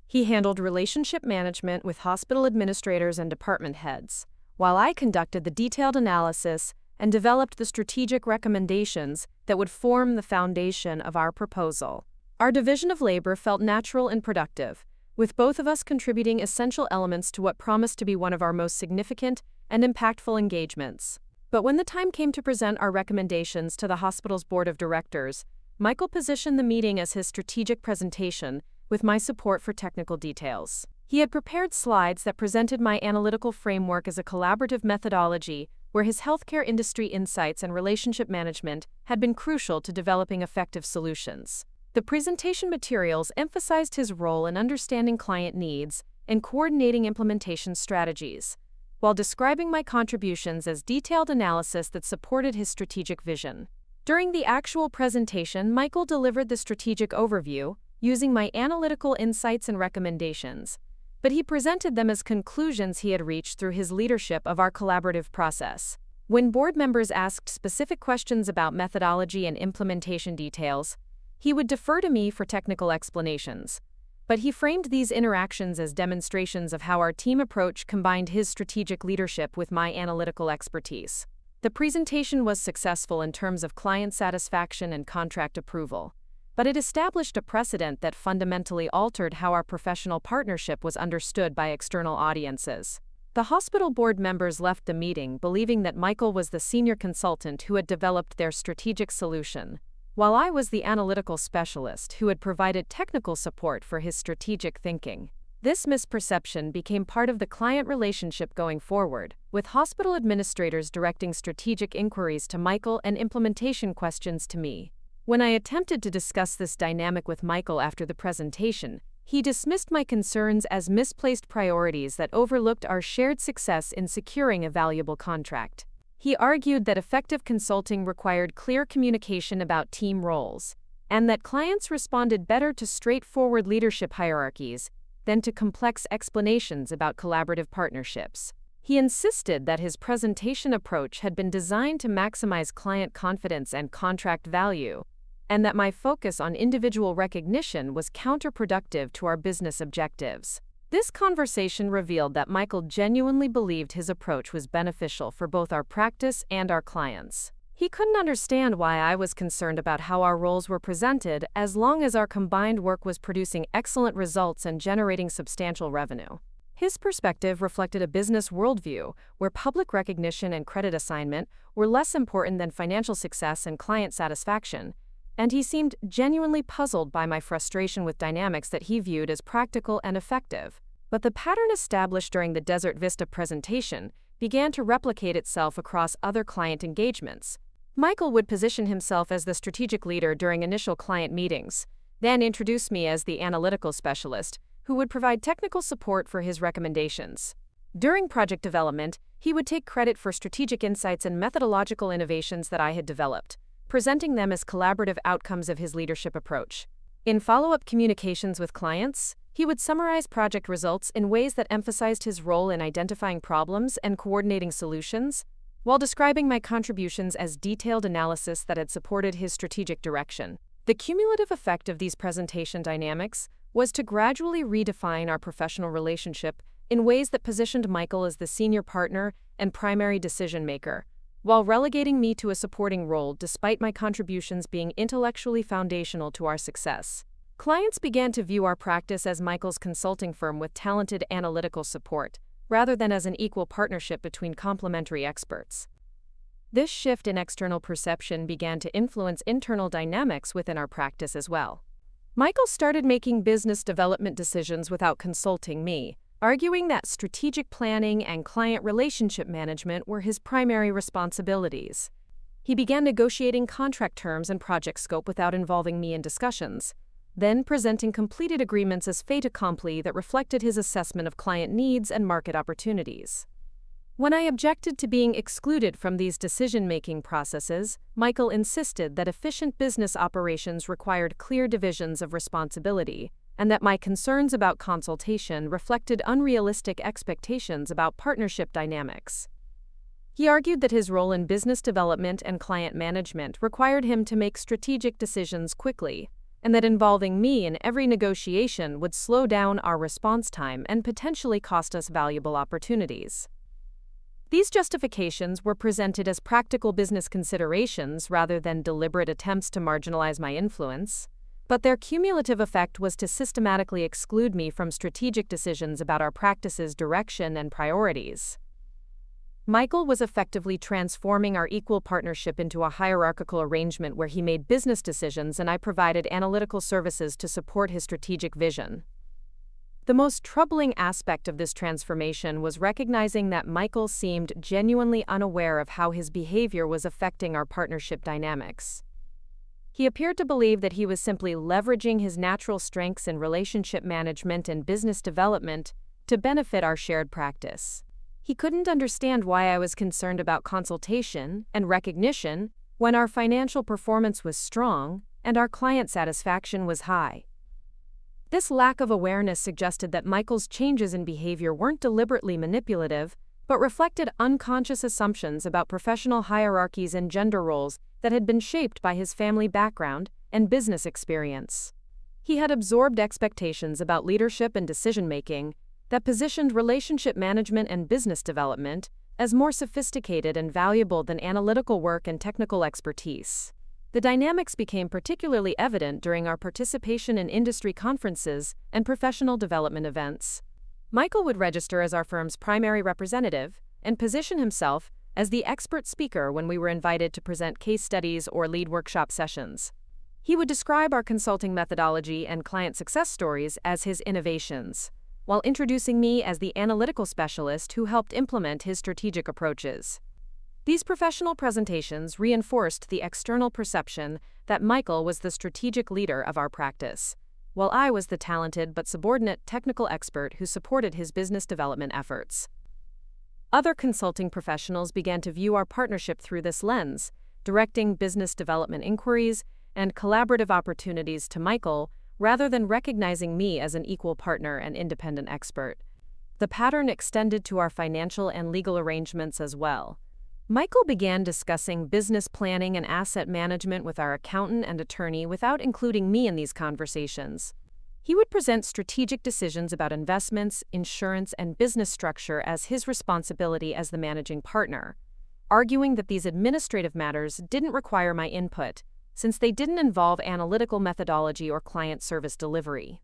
He handled relationship management with hospital administrators and department heads, while I conducted the detailed analysis and developed the strategic recommendations that would form the foundation of our proposal. Our division of labor felt natural and productive, with both of us contributing essential elements to what promised to be one of our most significant and impactful engagements. But when the time came to present our recommendations to the hospital's board of directors, Michael positioned the meeting as his strategic presentation, with my support for technical details. He had prepared slides that presented my analytical framework as a collaborative methodology where his healthcare industry insights and relationship management had been crucial to developing effective solutions. The presentation materials emphasized his role in understanding client needs and coordinating implementation strategies, while describing my contributions as detailed analysis that supported his strategic vision. During the actual presentation, Michael delivered the strategic overview, using my analytical insights and recommendations, but he presented them as conclusions he had reached through his leadership of our collaborative process. When board members asked specific questions about methodology and implementation details, he would defer to me for technical explanations, but he framed these interactions as demonstrations of how our team approach combined his strategic leadership with my analytical expertise. The presentation was successful in terms of client satisfaction and contract approval, but it established a precedent that fundamentally altered how our professional partnership was understood by external audiences. The hospital board members left the meeting believing that Michael was the senior consultant who had developed their strategic solution, while I was the analytical specialist who had provided technical support for his strategic thinking. This misperception became part of the client relationship going forward, with hospital administrators directing strategic inquiries to Michael and implementation questions to me. When I attempted to discuss this dynamic with Michael after the presentation, he dismissed my concerns as misplaced priorities that overlooked our shared success in securing a valuable contract. He argued that effective consulting required clear communication about team roles, and that clients responded better to straightforward leadership hierarchies than to complex explanations about collaborative partnerships. He insisted that his presentation approach had been designed to maximize client confidence and contract value, and that my focus on individual recognition was counterproductive to our business objectives. This conversation revealed that Michael genuinely believed his approach was beneficial for both our practice and our clients. He couldn't understand why I was concerned about how our roles were presented as long as our combined work was producing excellent results and generating substantial revenue. His perspective reflected a business worldview where public recognition and credit assignment were less important than financial success and client satisfaction, and he seemed genuinely puzzled by my frustration with dynamics that he viewed as practical and effective. But the pattern established during the Desert Vista presentation began to replicate itself across other client engagements. Michael would position himself as the strategic leader during initial client meetings, then introduce me as the analytical specialist, who would provide technical support for his recommendations. During project development, he would take credit for strategic insights and methodological innovations that I had developed, presenting them as collaborative outcomes of his leadership approach. In follow-up communications with clients, he would summarize project results in ways that emphasized his role in identifying problems and coordinating solutions, while describing my contributions as detailed analysis that had supported his strategic direction. The cumulative effect of these presentation dynamics was to gradually redefine our professional relationship in ways that positioned Michael as the senior partner and primary decision-maker, while relegating me to a supporting role despite my contributions being intellectually foundational to our success. Clients began to view our practice as Michael's consulting firm with talented analytical support, rather than as an equal partnership between complementary experts. This shift in external perception began to influence internal dynamics within our practice as well. Michael started making business development decisions without consulting me, arguing that strategic planning and client relationship management were his primary responsibilities. He began negotiating contract terms and project scope without involving me in discussions, then presenting completed agreements as fait accompli that reflected his assessment of client needs and market opportunities. When I objected to being excluded from these decision-making processes, Michael insisted that efficient business operations required clear divisions of responsibility, and that my concerns about consultation reflected unrealistic expectations about partnership dynamics. He argued that his role in business development and client management required him to make strategic decisions quickly, and that involving me in every negotiation would slow down our response time and potentially cost us valuable opportunities. These justifications were presented as practical business considerations rather than deliberate attempts to marginalize my influence, but their cumulative effect was to systematically exclude me from strategic decisions about our practice's direction and priorities. Michael was effectively transforming our equal partnership into a hierarchical arrangement where he made business decisions and I provided analytical services to support his strategic vision. The most troubling aspect of this transformation was recognizing that Michael seemed genuinely unaware of how his behavior was affecting our partnership dynamics. He appeared to believe that he was simply leveraging his natural strengths in relationship management and business development to benefit our shared practice. He couldn't understand why I was concerned about consultation and recognition when our financial performance was strong and our client satisfaction was high. This lack of awareness suggested that Michael's changes in behavior weren't deliberately manipulative, but reflected unconscious assumptions about professional hierarchies and gender roles that had been shaped by his family background and business experience. He had absorbed expectations about leadership and decision-making that positioned relationship management and business development as more sophisticated and valuable than analytical work and technical expertise. The dynamics became particularly evident during our participation in industry conferences and professional development events. Michael would register as our firm's primary representative and position himself as the expert speaker when we were invited to present case studies or lead workshop sessions. He would describe our consulting methodology and client success stories as his innovations, while introducing me as the analytical specialist who helped implement his strategic approaches. These professional presentations reinforced the external perception that Michael was the strategic leader of our practice, while I was the talented but subordinate technical expert who supported his business development efforts. Other consulting professionals began to view our partnership through this lens, directing business development inquiries and collaborative opportunities to Michael rather than recognizing me as an equal partner and independent expert. The pattern extended to our financial and legal arrangements as well. Michael began discussing business planning and asset management with our accountant and attorney without including me in these conversations. He would present strategic decisions about investments, insurance, and business structure as his responsibility as the managing partner, arguing that these administrative matters didn't require my input, since they didn't involve analytical methodology or client service delivery.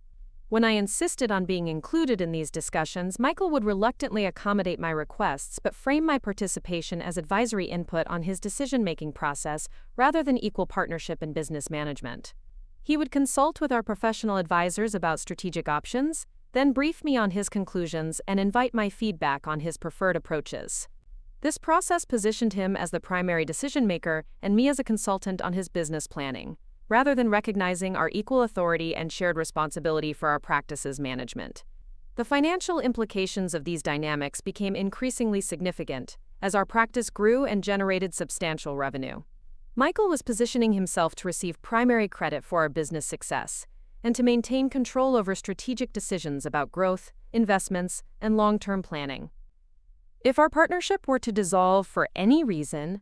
When I insisted on being included in these discussions, Michael would reluctantly accommodate my requests but frame my participation as advisory input on his decision-making process rather than equal partnership in business management. He would consult with our professional advisors about strategic options, then brief me on his conclusions and invite my feedback on his preferred approaches. This process positioned him as the primary decision-maker and me as a consultant on his business planning, rather than recognizing our equal authority and shared responsibility for our practice's management. The financial implications of these dynamics became increasingly significant as our practice grew and generated substantial revenue. Michael was positioning himself to receive primary credit for our business success and to maintain control over strategic decisions about growth, investments, and long-term planning. If our partnership were to dissolve for any reason,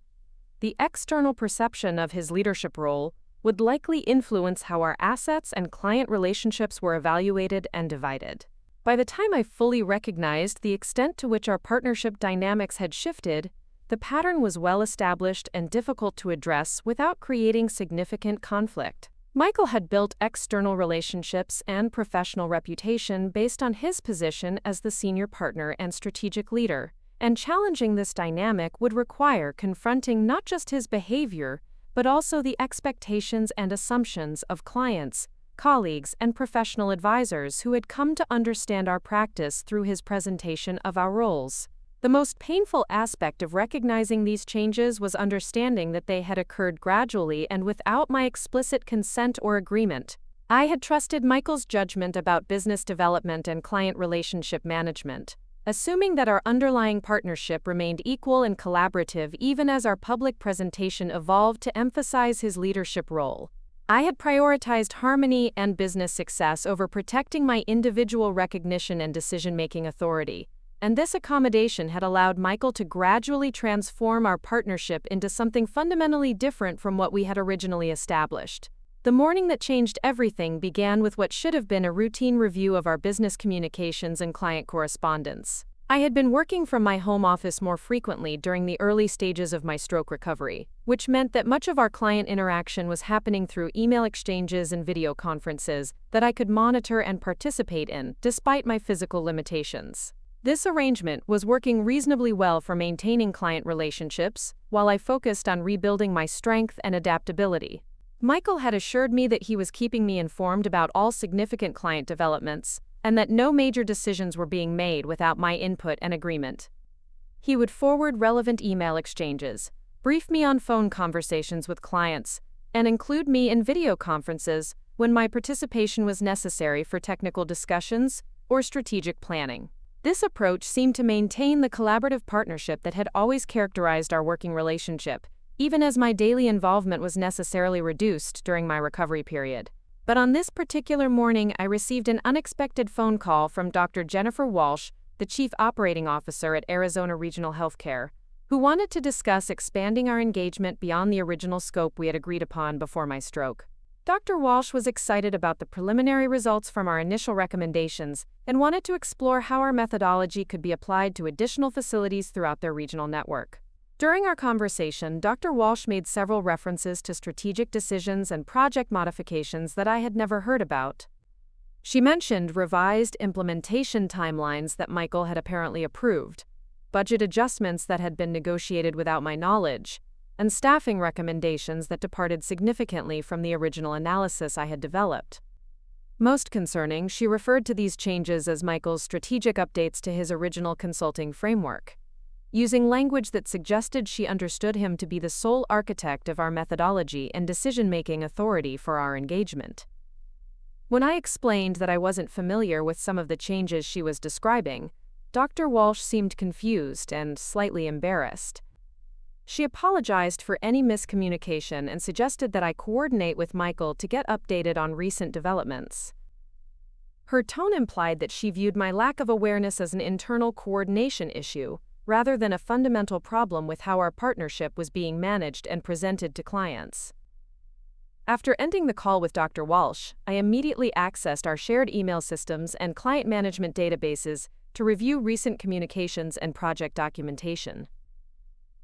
the external perception of his leadership role would likely influence how our assets and client relationships were evaluated and divided. By the time I fully recognized the extent to which our partnership dynamics had shifted, the pattern was well established and difficult to address without creating significant conflict. Michael had built external relationships and professional reputation based on his position as the senior partner and strategic leader, and challenging this dynamic would require confronting not just his behavior, but also the expectations and assumptions of clients, colleagues, and professional advisors who had come to understand our practice through his presentation of our roles. The most painful aspect of recognizing these changes was understanding that they had occurred gradually and without my explicit consent or agreement. I had trusted Michael's judgment about business development and client relationship management, assuming that our underlying partnership remained equal and collaborative even as our public presentation evolved to emphasize his leadership role. I had prioritized harmony and business success over protecting my individual recognition and decision-making authority, and this accommodation had allowed Michael to gradually transform our partnership into something fundamentally different from what we had originally established. The morning that changed everything began with what should have been a routine review of our business communications and client correspondence. I had been working from my home office more frequently during the early stages of my stroke recovery, which meant that much of our client interaction was happening through email exchanges and video conferences that I could monitor and participate in, despite my physical limitations. This arrangement was working reasonably well for maintaining client relationships, while I focused on rebuilding my strength and adaptability. Michael had assured me that he was keeping me informed about all significant client developments, and that no major decisions were being made without my input and agreement. He would forward relevant email exchanges, brief me on phone conversations with clients, and include me in video conferences when my participation was necessary for technical discussions or strategic planning. This approach seemed to maintain the collaborative partnership that had always characterized our working relationship, even as my daily involvement was necessarily reduced during my recovery period. But on this particular morning, I received an unexpected phone call from Dr. Jennifer Walsh, the Chief Operating Officer at Arizona Regional Healthcare, who wanted to discuss expanding our engagement beyond the original scope we had agreed upon before my stroke. Dr. Walsh was excited about the preliminary results from our initial recommendations and wanted to explore how our methodology could be applied to additional facilities throughout their regional network. During our conversation, Dr. Walsh made several references to strategic decisions and project modifications that I had never heard about. She mentioned revised implementation timelines that Michael had apparently approved, budget adjustments that had been negotiated without my knowledge, and staffing recommendations that departed significantly from the original analysis I had developed. Most concerning, she referred to these changes as Michael's strategic updates to his original consulting framework, using language that suggested she understood him to be the sole architect of our methodology and decision-making authority for our engagement. When I explained that I wasn't familiar with some of the changes she was describing, Dr. Walsh seemed confused and slightly embarrassed. She apologized for any miscommunication and suggested that I coordinate with Michael to get updated on recent developments. Her tone implied that she viewed my lack of awareness as an internal coordination issue, rather than a fundamental problem with how our partnership was being managed and presented to clients. After ending the call with Dr. Walsh, I immediately accessed our shared email systems and client management databases to review recent communications and project documentation.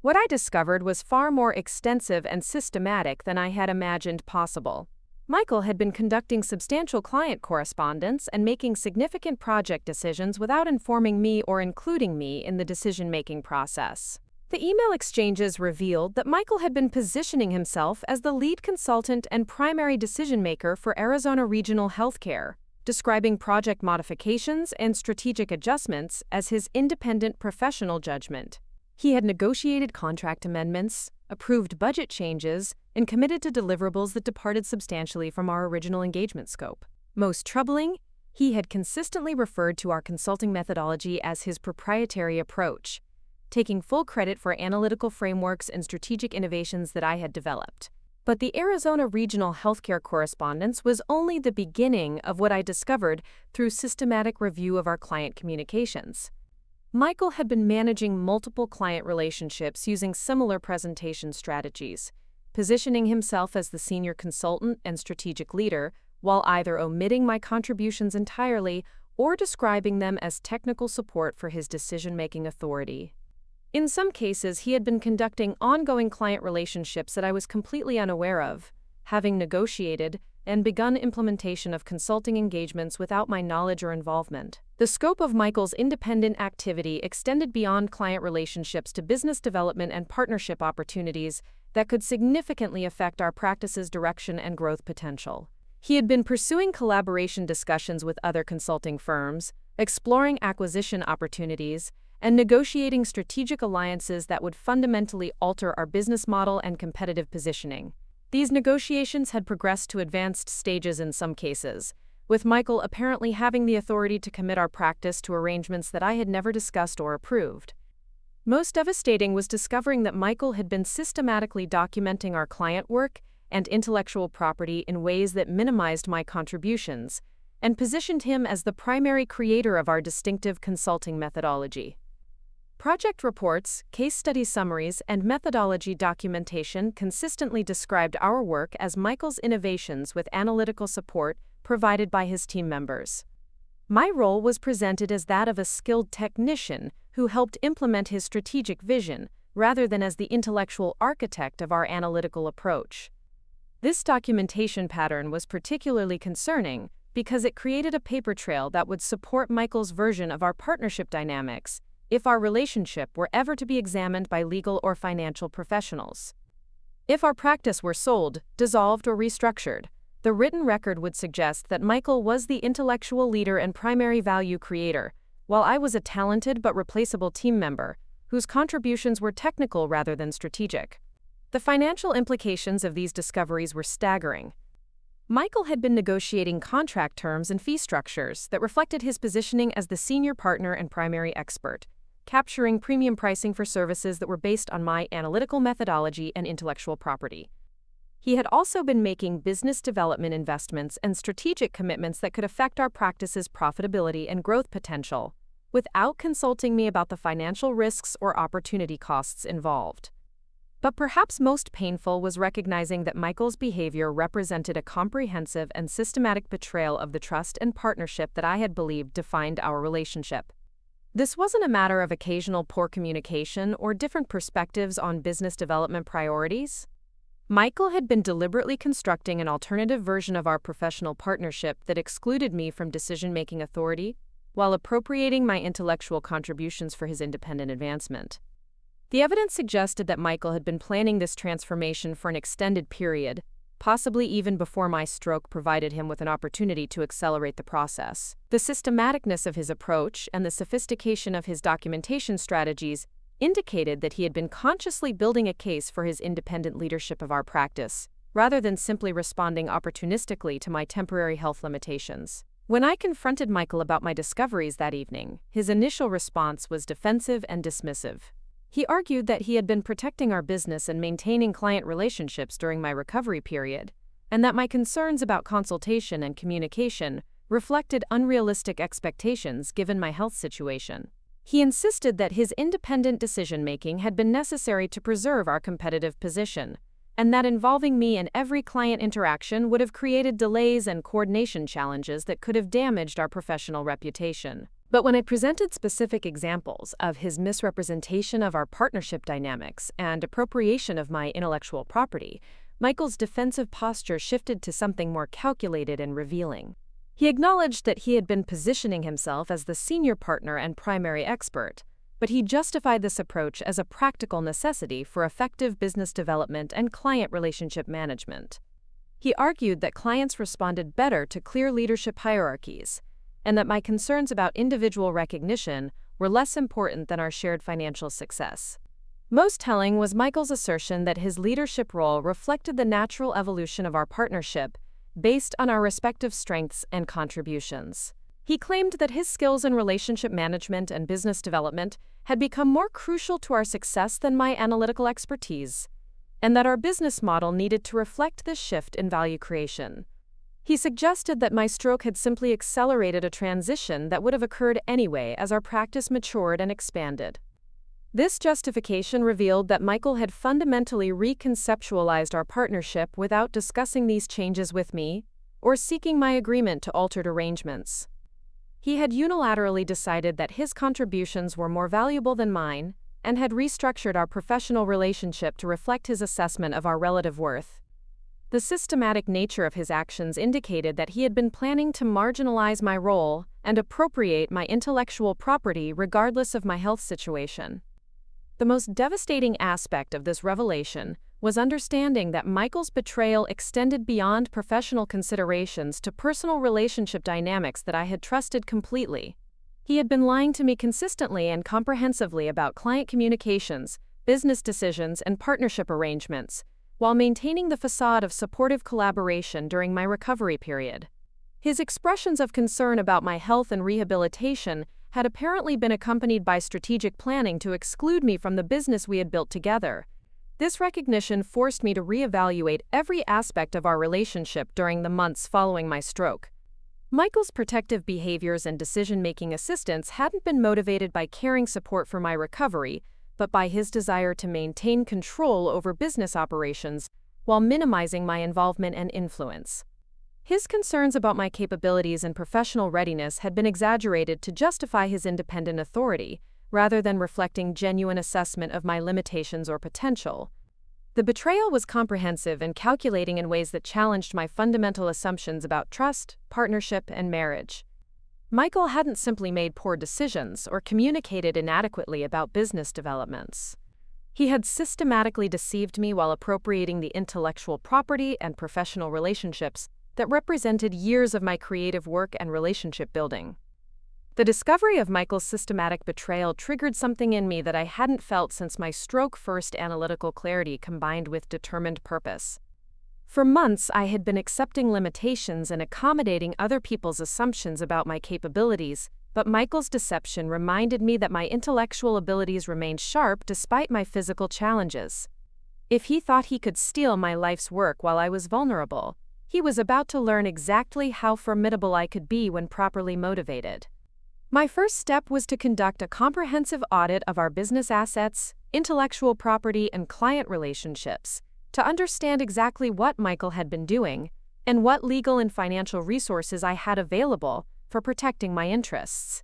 What I discovered was far more extensive and systematic than I had imagined possible. Michael had been conducting substantial client correspondence and making significant project decisions without informing me or including me in the decision-making process. The email exchanges revealed that Michael had been positioning himself as the lead consultant and primary decision-maker for Arizona Regional Healthcare, describing project modifications and strategic adjustments as his independent professional judgment. He had negotiated contract amendments, approved budget changes, and committed to deliverables that departed substantially from our original engagement scope. Most troubling, he had consistently referred to our consulting methodology as his proprietary approach, taking full credit for analytical frameworks and strategic innovations that I had developed. But the Arizona Regional Healthcare correspondence was only the beginning of what I discovered through systematic review of our client communications. Michael had been managing multiple client relationships using similar presentation strategies, positioning himself as the senior consultant and strategic leader, while either omitting my contributions entirely or describing them as technical support for his decision-making authority. In some cases, he had been conducting ongoing client relationships that I was completely unaware of, having negotiated and begun implementation of consulting engagements without my knowledge or involvement. The scope of Michael's independent activity extended beyond client relationships to business development and partnership opportunities that could significantly affect our practice's direction and growth potential. He had been pursuing collaboration discussions with other consulting firms, exploring acquisition opportunities, and negotiating strategic alliances that would fundamentally alter our business model and competitive positioning. These negotiations had progressed to advanced stages in some cases, with Michael apparently having the authority to commit our practice to arrangements that I had never discussed or approved. Most devastating was discovering that Michael had been systematically documenting our client work and intellectual property in ways that minimized my contributions and positioned him as the primary creator of our distinctive consulting methodology. Project reports, case study summaries, and methodology documentation consistently described our work as Michael's innovations with analytical support provided by his team members. My role was presented as that of a skilled technician who helped implement his strategic vision, rather than as the intellectual architect of our analytical approach. This documentation pattern was particularly concerning because it created a paper trail that would support Michael's version of our partnership dynamics if our relationship were ever to be examined by legal or financial professionals. If our practice were sold, dissolved, or restructured, the written record would suggest that Michael was the intellectual leader and primary value creator, while I was a talented but replaceable team member, whose contributions were technical rather than strategic. The financial implications of these discoveries were staggering. Michael had been negotiating contract terms and fee structures that reflected his positioning as the senior partner and primary expert, capturing premium pricing for services that were based on my analytical methodology and intellectual property. He had also been making business development investments and strategic commitments that could affect our practice's profitability and growth potential, without consulting me about the financial risks or opportunity costs involved. But perhaps most painful was recognizing that Michael's behavior represented a comprehensive and systematic betrayal of the trust and partnership that I had believed defined our relationship. This wasn't a matter of occasional poor communication or different perspectives on business development priorities. Michael had been deliberately constructing an alternative version of our professional partnership that excluded me from decision-making authority, while appropriating my intellectual contributions for his independent advancement. The evidence suggested that Michael had been planning this transformation for an extended period, possibly even before my stroke provided him with an opportunity to accelerate the process. The systematicness of his approach and the sophistication of his documentation strategies indicated that he had been consciously building a case for his independent leadership of our practice, rather than simply responding opportunistically to my temporary health limitations. When I confronted Michael about my discoveries that evening, his initial response was defensive and dismissive. He argued that he had been protecting our business and maintaining client relationships during my recovery period, and that my concerns about consultation and communication reflected unrealistic expectations given my health situation. He insisted that his independent decision-making had been necessary to preserve our competitive position, and that involving me in every client interaction would have created delays and coordination challenges that could have damaged our professional reputation. But when I presented specific examples of his misrepresentation of our partnership dynamics and appropriation of my intellectual property, Michael's defensive posture shifted to something more calculated and revealing. He acknowledged that he had been positioning himself as the senior partner and primary expert, but he justified this approach as a practical necessity for effective business development and client relationship management. He argued that clients responded better to clear leadership hierarchies, and that my concerns about individual recognition were less important than our shared financial success. Most telling was Michael's assertion that his leadership role reflected the natural evolution of our partnership based on our respective strengths and contributions. He claimed that his skills in relationship management and business development had become more crucial to our success than my analytical expertise, and that our business model needed to reflect this shift in value creation. He suggested that my stroke had simply accelerated a transition that would have occurred anyway as our practice matured and expanded. This justification revealed that Michael had fundamentally reconceptualized our partnership without discussing these changes with me or seeking my agreement to altered arrangements. He had unilaterally decided that his contributions were more valuable than mine and had restructured our professional relationship to reflect his assessment of our relative worth. The systematic nature of his actions indicated that he had been planning to marginalize my role and appropriate my intellectual property regardless of my health situation. The most devastating aspect of this revelation was understanding that Michael's betrayal extended beyond professional considerations to personal relationship dynamics that I had trusted completely. He had been lying to me consistently and comprehensively about client communications, business decisions, and partnership arrangements, while maintaining the facade of supportive collaboration during my recovery period. His expressions of concern about my health and rehabilitation had apparently been accompanied by strategic planning to exclude me from the business we had built together. This recognition forced me to reevaluate every aspect of our relationship during the months following my stroke. Michael's protective behaviors and decision-making assistance hadn't been motivated by caring support for my recovery, but by his desire to maintain control over business operations while minimizing my involvement and influence. His concerns about my capabilities and professional readiness had been exaggerated to justify his independent authority, rather than reflecting genuine assessment of my limitations or potential. The betrayal was comprehensive and calculating in ways that challenged my fundamental assumptions about trust, partnership, and marriage. Michael hadn't simply made poor decisions or communicated inadequately about business developments. He had systematically deceived me while appropriating the intellectual property and professional relationships that represented years of my creative work and relationship building. The discovery of Michael's systematic betrayal triggered something in me that I hadn't felt since my stroke-first analytical clarity combined with determined purpose. For months, I had been accepting limitations and accommodating other people's assumptions about my capabilities, but Michael's deception reminded me that my intellectual abilities remained sharp despite my physical challenges. If he thought he could steal my life's work while I was vulnerable, he was about to learn exactly how formidable I could be when properly motivated. My first step was to conduct a comprehensive audit of our business assets, intellectual property, and client relationships, to understand exactly what Michael had been doing and what legal and financial resources I had available for protecting my interests.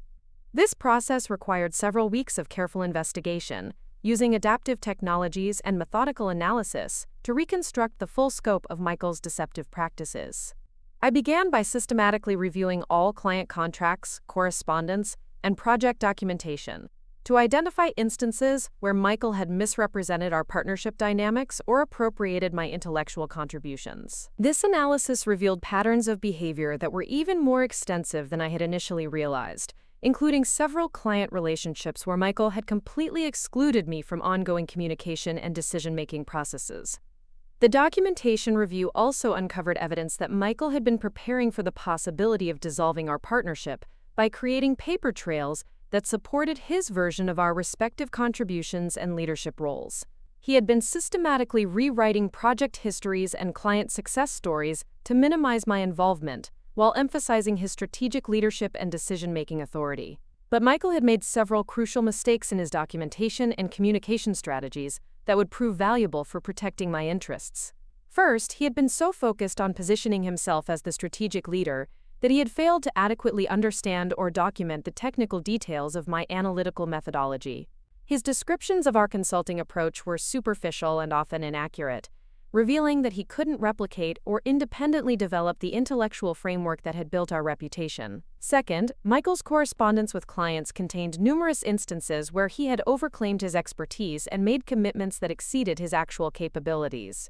This process required several weeks of careful investigation, using adaptive technologies and methodical analysis to reconstruct the full scope of Michael's deceptive practices. I began by systematically reviewing all client contracts, correspondence, and project documentation to identify instances where Michael had misrepresented our partnership dynamics or appropriated my intellectual contributions. This analysis revealed patterns of behavior that were even more extensive than I had initially realized, including several client relationships where Michael had completely excluded me from ongoing communication and decision-making processes. The documentation review also uncovered evidence that Michael had been preparing for the possibility of dissolving our partnership by creating paper trails that supported his version of our respective contributions and leadership roles. He had been systematically rewriting project histories and client success stories to minimize my involvement, while emphasizing his strategic leadership and decision-making authority. But Michael had made several crucial mistakes in his documentation and communication strategies that would prove valuable for protecting my interests. First, he had been so focused on positioning himself as the strategic leader that he had failed to adequately understand or document the technical details of my analytical methodology. His descriptions of our consulting approach were superficial and often inaccurate, revealing that he couldn't replicate or independently develop the intellectual framework that had built our reputation. Second, Michael's correspondence with clients contained numerous instances where he had overclaimed his expertise and made commitments that exceeded his actual capabilities.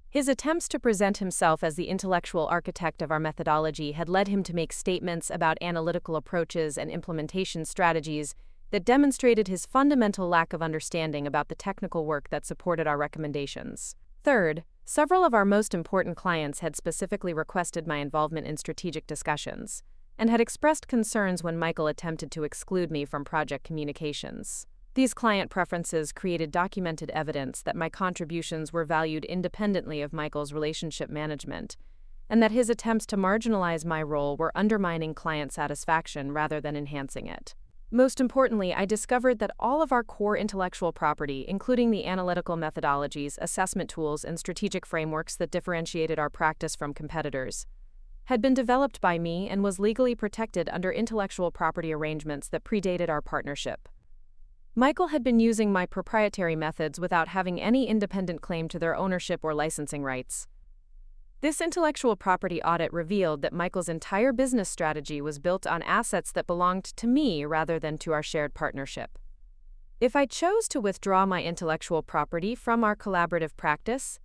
His attempts to present himself as the intellectual architect of our methodology had led him to make statements about analytical approaches and implementation strategies that demonstrated his fundamental lack of understanding about the technical work that supported our recommendations. Third, several of our most important clients had specifically requested my involvement in strategic discussions and had expressed concerns when Michael attempted to exclude me from project communications. These client preferences created documented evidence that my contributions were valued independently of Michael's relationship management, and that his attempts to marginalize my role were undermining client satisfaction rather than enhancing it. Most importantly, I discovered that all of our core intellectual property, including the analytical methodologies, assessment tools, and strategic frameworks that differentiated our practice from competitors, had been developed by me and was legally protected under intellectual property arrangements that predated our partnership. Michael had been using my proprietary methods without having any independent claim to their ownership or licensing rights. This intellectual property audit revealed that Michael's entire business strategy was built on assets that belonged to me rather than to our shared partnership. If I chose to withdraw my intellectual property from our collaborative practice,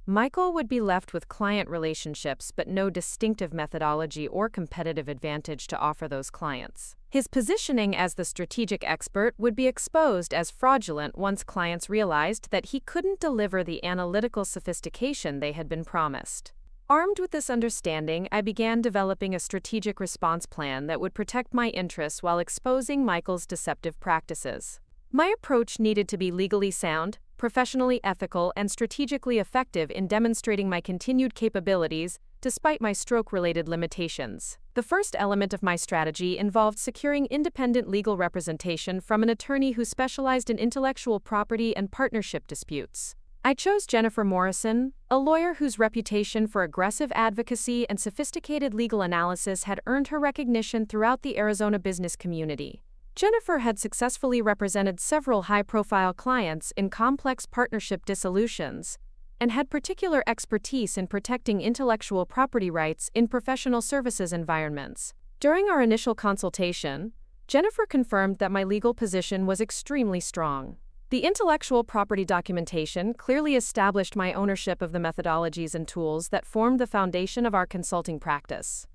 Michael would be left with client relationships but no distinctive methodology or competitive advantage to offer those clients. His positioning as the strategic expert would be exposed as fraudulent once clients realized that he couldn't deliver the analytical sophistication they had been promised. Armed with this understanding, I began developing a strategic response plan that would protect my interests while exposing Michael's deceptive practices. My approach needed to be legally sound, professionally ethical, and strategically effective in demonstrating my continued capabilities despite my stroke-related limitations. The first element of my strategy involved securing independent legal representation from an attorney who specialized in intellectual property and partnership disputes. I chose Jennifer Morrison, a lawyer whose reputation for aggressive advocacy and sophisticated legal analysis had earned her recognition throughout the Arizona business community. Jennifer had successfully represented several high-profile clients in complex partnership dissolutions and had particular expertise in protecting intellectual property rights in professional services environments. During our initial consultation, Jennifer confirmed that my legal position was extremely strong. The intellectual property documentation clearly established my ownership of the methodologies and tools that formed the foundation of our consulting practice.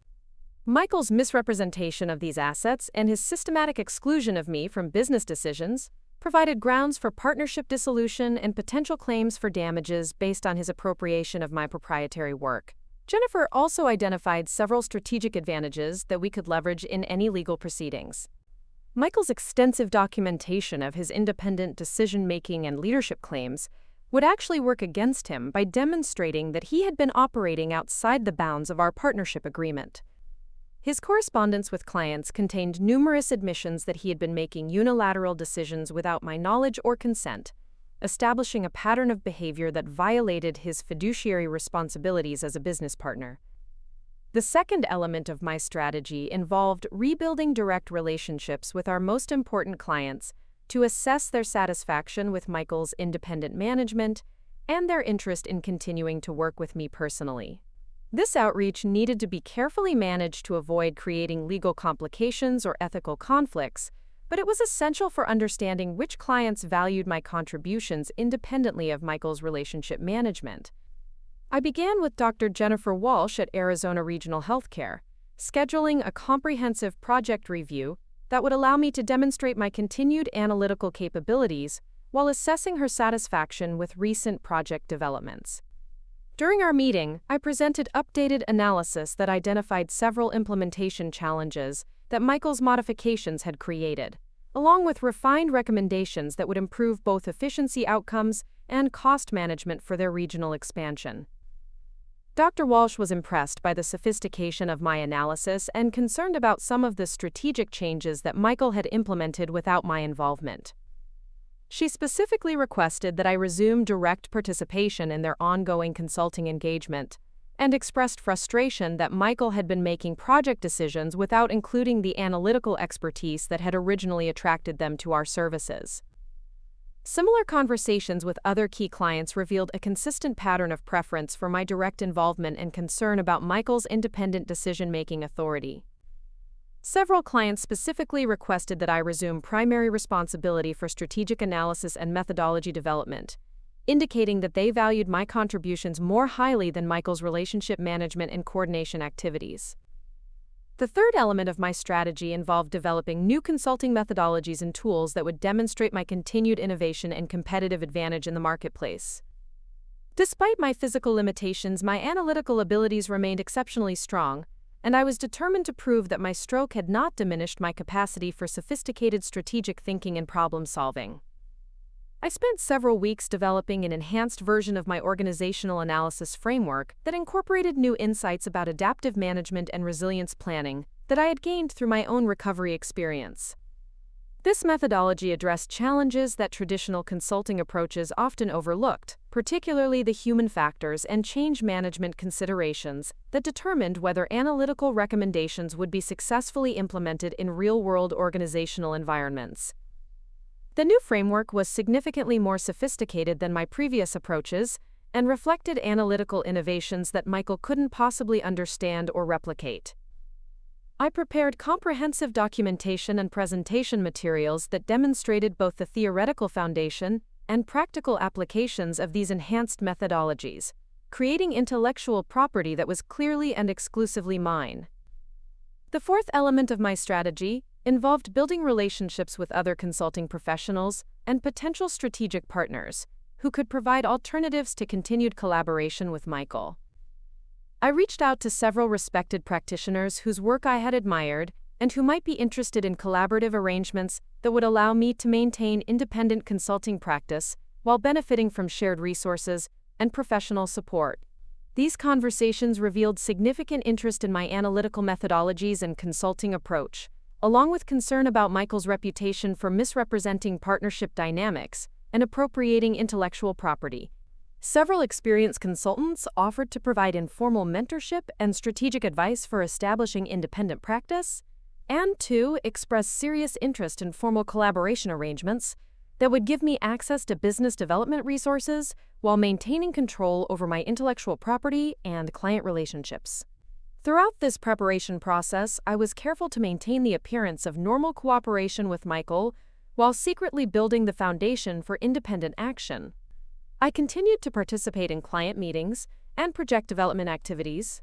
Michael's misrepresentation of these assets and his systematic exclusion of me from business decisions provided grounds for partnership dissolution and potential claims for damages based on his appropriation of my proprietary work. Jennifer also identified several strategic advantages that we could leverage in any legal proceedings. Michael's extensive documentation of his independent decision-making and leadership claims would actually work against him by demonstrating that he had been operating outside the bounds of our partnership agreement. His correspondence with clients contained numerous admissions that he had been making unilateral decisions without my knowledge or consent, establishing a pattern of behavior that violated his fiduciary responsibilities as a business partner. The second element of my strategy involved rebuilding direct relationships with our most important clients to assess their satisfaction with Michael's independent management and their interest in continuing to work with me personally. This outreach needed to be carefully managed to avoid creating legal complications or ethical conflicts, but it was essential for understanding which clients valued my contributions independently of Michael's relationship management. I began with Dr. Jennifer Walsh at Arizona Regional Healthcare, scheduling a comprehensive project review that would allow me to demonstrate my continued analytical capabilities while assessing her satisfaction with recent project developments. During our meeting, I presented updated analysis that identified several implementation challenges that Michael's modifications had created, along with refined recommendations that would improve both efficiency outcomes and cost management for their regional expansion. Dr. Walsh was impressed by the sophistication of my analysis and concerned about some of the strategic changes that Michael had implemented without my involvement. She specifically requested that I resume direct participation in their ongoing consulting engagement, and expressed frustration that Michael had been making project decisions without including the analytical expertise that had originally attracted them to our services. Similar conversations with other key clients revealed a consistent pattern of preference for my direct involvement and concern about Michael's independent decision-making authority. Several clients specifically requested that I resume primary responsibility for strategic analysis and methodology development, indicating that they valued my contributions more highly than Michael's relationship management and coordination activities. The third element of my strategy involved developing new consulting methodologies and tools that would demonstrate my continued innovation and competitive advantage in the marketplace. Despite my physical limitations, my analytical abilities remained exceptionally strong, and I was determined to prove that my stroke had not diminished my capacity for sophisticated strategic thinking and problem-solving. I spent several weeks developing an enhanced version of my organizational analysis framework that incorporated new insights about adaptive management and resilience planning that I had gained through my own recovery experience. This methodology addressed challenges that traditional consulting approaches often overlooked, particularly the human factors and change management considerations that determined whether analytical recommendations would be successfully implemented in real-world organizational environments. The new framework was significantly more sophisticated than my previous approaches and reflected analytical innovations that Michael couldn't possibly understand or replicate. I prepared comprehensive documentation and presentation materials that demonstrated both the theoretical foundation and practical applications of these enhanced methodologies, creating intellectual property that was clearly and exclusively mine. The fourth element of my strategy involved building relationships with other consulting professionals and potential strategic partners who could provide alternatives to continued collaboration with Michael. I reached out to several respected practitioners whose work I had admired and who might be interested in collaborative arrangements that would allow me to maintain independent consulting practice while benefiting from shared resources and professional support. These conversations revealed significant interest in my analytical methodologies and consulting approach, along with concern about Michael's reputation for misrepresenting partnership dynamics and appropriating intellectual property. Several experienced consultants offered to provide informal mentorship and strategic advice for establishing independent practice, and to express serious interest in formal collaboration arrangements that would give me access to business development resources while maintaining control over my intellectual property and client relationships. Throughout this preparation process, I was careful to maintain the appearance of normal cooperation with Michael while secretly building the foundation for independent action. I continued to participate in client meetings and project development activities,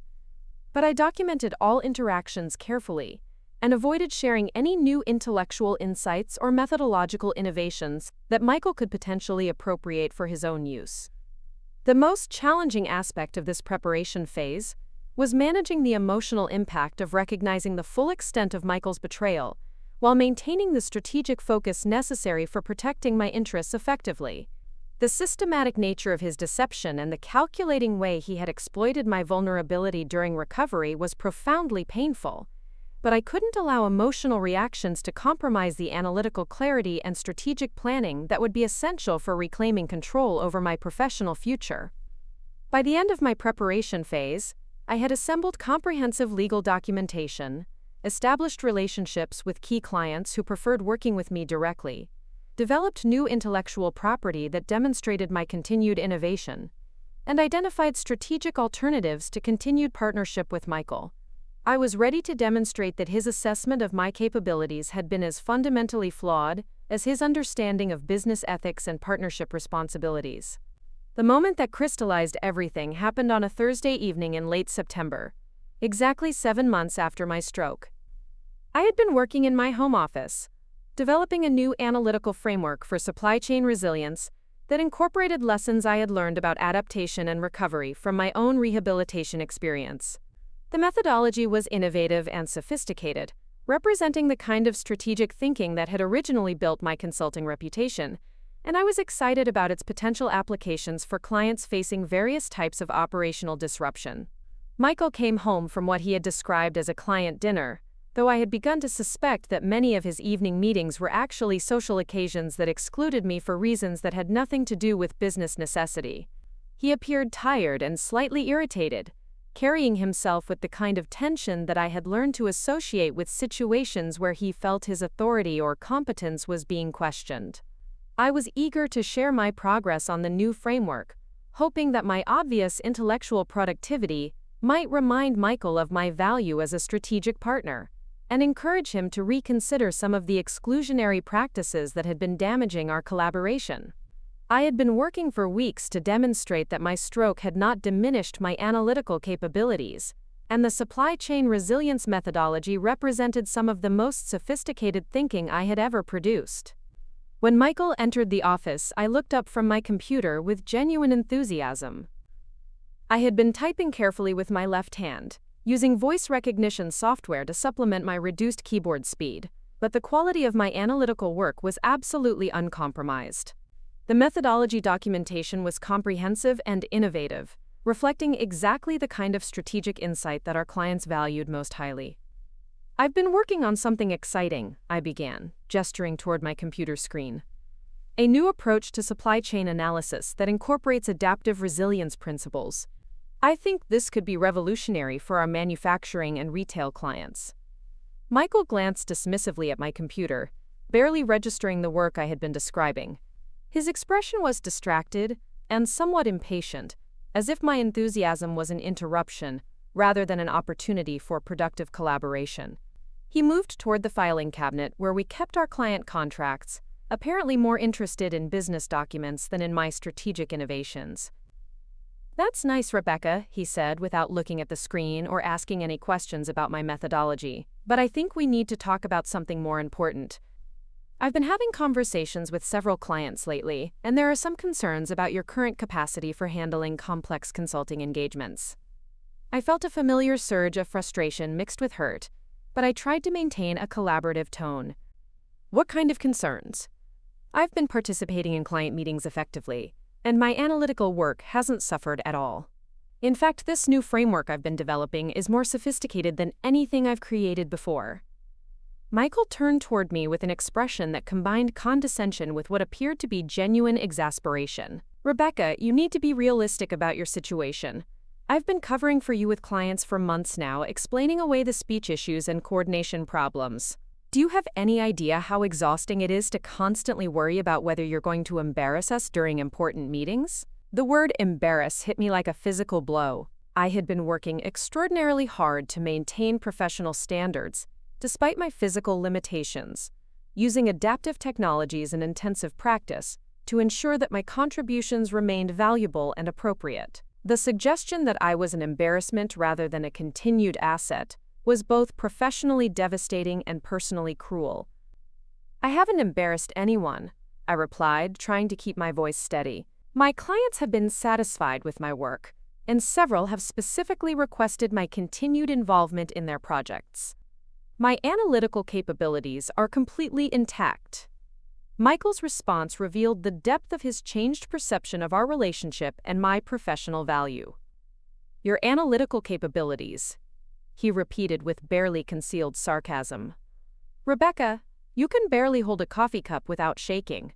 but I documented all interactions carefully and avoided sharing any new intellectual insights or methodological innovations that Michael could potentially appropriate for his own use. The most challenging aspect of this preparation phase was managing the emotional impact of recognizing the full extent of Michael's betrayal while maintaining the strategic focus necessary for protecting my interests effectively. The systematic nature of his deception and the calculating way he had exploited my vulnerability during recovery was profoundly painful, but I couldn't allow emotional reactions to compromise the analytical clarity and strategic planning that would be essential for reclaiming control over my professional future. By the end of my preparation phase, I had assembled comprehensive legal documentation, established relationships with key clients who preferred working with me directly, developed new intellectual property that demonstrated my continued innovation, and identified strategic alternatives to continued partnership with Michael. I was ready to demonstrate that his assessment of my capabilities had been as fundamentally flawed as his understanding of business ethics and partnership responsibilities. The moment that crystallized everything happened on a Thursday evening in late September, exactly 7 months after my stroke. I had been working in my home office, developing a new analytical framework for supply chain resilience that incorporated lessons I had learned about adaptation and recovery from my own rehabilitation experience. The methodology was innovative and sophisticated, representing the kind of strategic thinking that had originally built my consulting reputation, and I was excited about its potential applications for clients facing various types of operational disruption. Michael came home from what he had described as a client dinner, though I had begun to suspect that many of his evening meetings were actually social occasions that excluded me for reasons that had nothing to do with business necessity. He appeared tired and slightly irritated, carrying himself with the kind of tension that I had learned to associate with situations where he felt his authority or competence was being questioned. I was eager to share my progress on the new framework, hoping that my obvious intellectual productivity might remind Michael of my value as a strategic partner, and encourage him to reconsider some of the exclusionary practices that had been damaging our collaboration. I had been working for weeks to demonstrate that my stroke had not diminished my analytical capabilities, and the supply chain resilience methodology represented some of the most sophisticated thinking I had ever produced. When Michael entered the office, I looked up from my computer with genuine enthusiasm. I had been typing carefully with my left hand, using voice recognition software to supplement my reduced keyboard speed, but the quality of my analytical work was absolutely uncompromised. The methodology documentation was comprehensive and innovative, reflecting exactly the kind of strategic insight that our clients valued most highly. "I've been working on something exciting," I began, gesturing toward my computer screen. "A new approach to supply chain analysis that incorporates adaptive resilience principles. I think this could be revolutionary for our manufacturing and retail clients." Michael glanced dismissively at my computer, barely registering the work I had been describing. His expression was distracted and somewhat impatient, as if my enthusiasm was an interruption rather than an opportunity for productive collaboration. He moved toward the filing cabinet where we kept our client contracts, apparently more interested in business documents than in my strategic innovations. "That's nice, Rebecca," he said without looking at the screen or asking any questions about my methodology, "but I think we need to talk about something more important. I've been having conversations with several clients lately, and there are some concerns about your current capacity for handling complex consulting engagements." I felt a familiar surge of frustration mixed with hurt, but I tried to maintain a collaborative tone. "What kind of concerns?" "I've been participating in client meetings effectively, and my analytical work hasn't suffered at all. In fact, this new framework I've been developing is more sophisticated than anything I've created before." Michael turned toward me with an expression that combined condescension with what appeared to be genuine exasperation. "Rebecca, you need to be realistic about your situation. I've been covering for you with clients for months now, explaining away the speech issues and coordination problems. Do you have any idea how exhausting it is to constantly worry about whether you're going to embarrass us during important meetings?" The word embarrass hit me like a physical blow. I had been working extraordinarily hard to maintain professional standards, despite my physical limitations, using adaptive technologies and intensive practice to ensure that my contributions remained valuable and appropriate. The suggestion that I was an embarrassment rather than a continued asset was both professionally devastating and personally cruel. "I haven't embarrassed anyone," I replied, trying to keep my voice steady. "My clients have been satisfied with my work, and several have specifically requested my continued involvement in their projects. My analytical capabilities are completely intact." Michael's response revealed the depth of his changed perception of our relationship and my professional value. "Your analytical capabilities," he repeated with barely concealed sarcasm. "Rebecca, you can barely hold a coffee cup without shaking.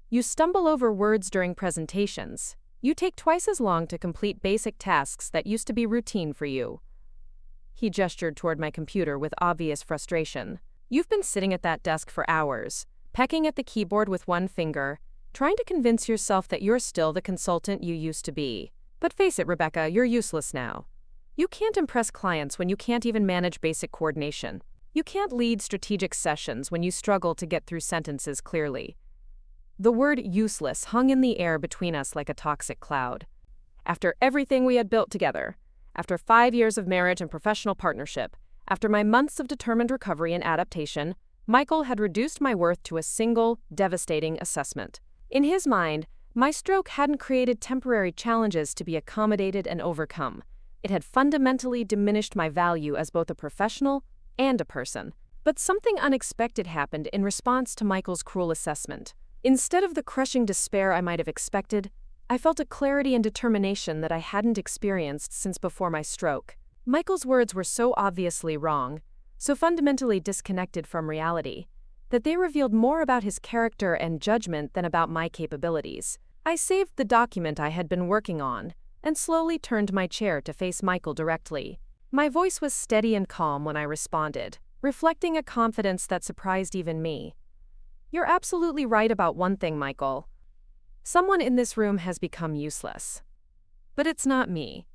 You stumble over words during presentations. You take twice as long to complete basic tasks that used to be routine for you." He gestured toward my computer with obvious frustration. "You've been sitting at that desk for hours, pecking at the keyboard with one finger, trying to convince yourself that you're still the consultant you used to be. But face it, Rebecca, you're useless now. You can't impress clients when you can't even manage basic coordination. You can't lead strategic sessions when you struggle to get through sentences clearly. The word useless hung in the air between us like a toxic cloud. After everything we had built together, after 5 years of marriage and professional partnership, after my months of determined recovery and adaptation, Michael had reduced my worth to a single, devastating assessment. In his mind, my stroke hadn't created temporary challenges to be accommodated and overcome. It had fundamentally diminished my value as both a professional and a person. But something unexpected happened in response to Michael's cruel assessment. Instead of the crushing despair I might have expected, I felt a clarity and determination that I hadn't experienced since before my stroke. Michael's words were so obviously wrong, so fundamentally disconnected from reality, that they revealed more about his character and judgment than about my capabilities. I saved the document I had been working on and slowly turned my chair to face Michael directly. My voice was steady and calm when I responded, reflecting a confidence that surprised even me. You're absolutely right about one thing, Michael. Someone in this room has become useless. But it's not me.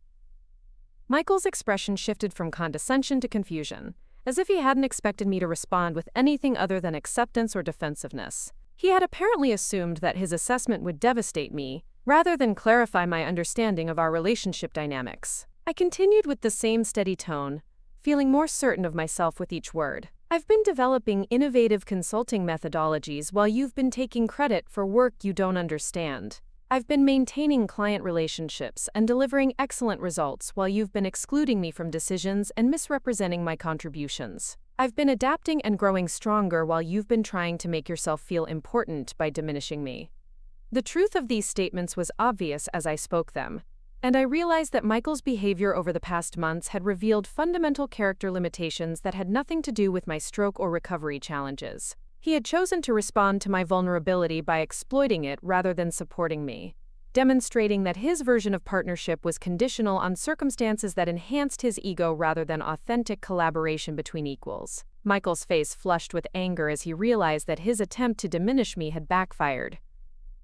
Michael's expression shifted from condescension to confusion, as if he hadn't expected me to respond with anything other than acceptance or defensiveness. He had apparently assumed that his assessment would devastate me, rather than clarify my understanding of our relationship dynamics. I continued with the same steady tone, feeling more certain of myself with each word. I've been developing innovative consulting methodologies while you've been taking credit for work you don't understand. I've been maintaining client relationships and delivering excellent results while you've been excluding me from decisions and misrepresenting my contributions. I've been adapting and growing stronger while you've been trying to make yourself feel important by diminishing me. The truth of these statements was obvious as I spoke them, and I realized that Michael's behavior over the past months had revealed fundamental character limitations that had nothing to do with my stroke or recovery challenges. He had chosen to respond to my vulnerability by exploiting it rather than supporting me, demonstrating that his version of partnership was conditional on circumstances that enhanced his ego rather than authentic collaboration between equals. Michael's face flushed with anger as he realized that his attempt to diminish me had backfired.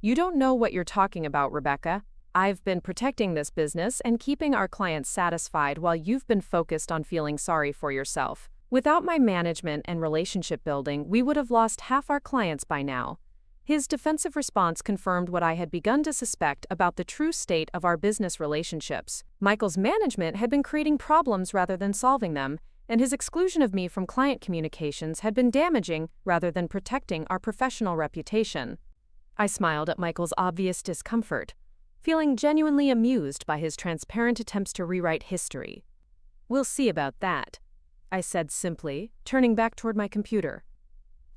You don't know what you're talking about, Rebecca. I've been protecting this business and keeping our clients satisfied while you've been focused on feeling sorry for yourself. Without my management and relationship building, we would have lost half our clients by now. His defensive response confirmed what I had begun to suspect about the true state of our business relationships. Michael's management had been creating problems rather than solving them, and his exclusion of me from client communications had been damaging rather than protecting our professional reputation. I smiled at Michael's obvious discomfort, feeling genuinely amused by his transparent attempts to rewrite history. We'll see about that, I said simply, turning back toward my computer.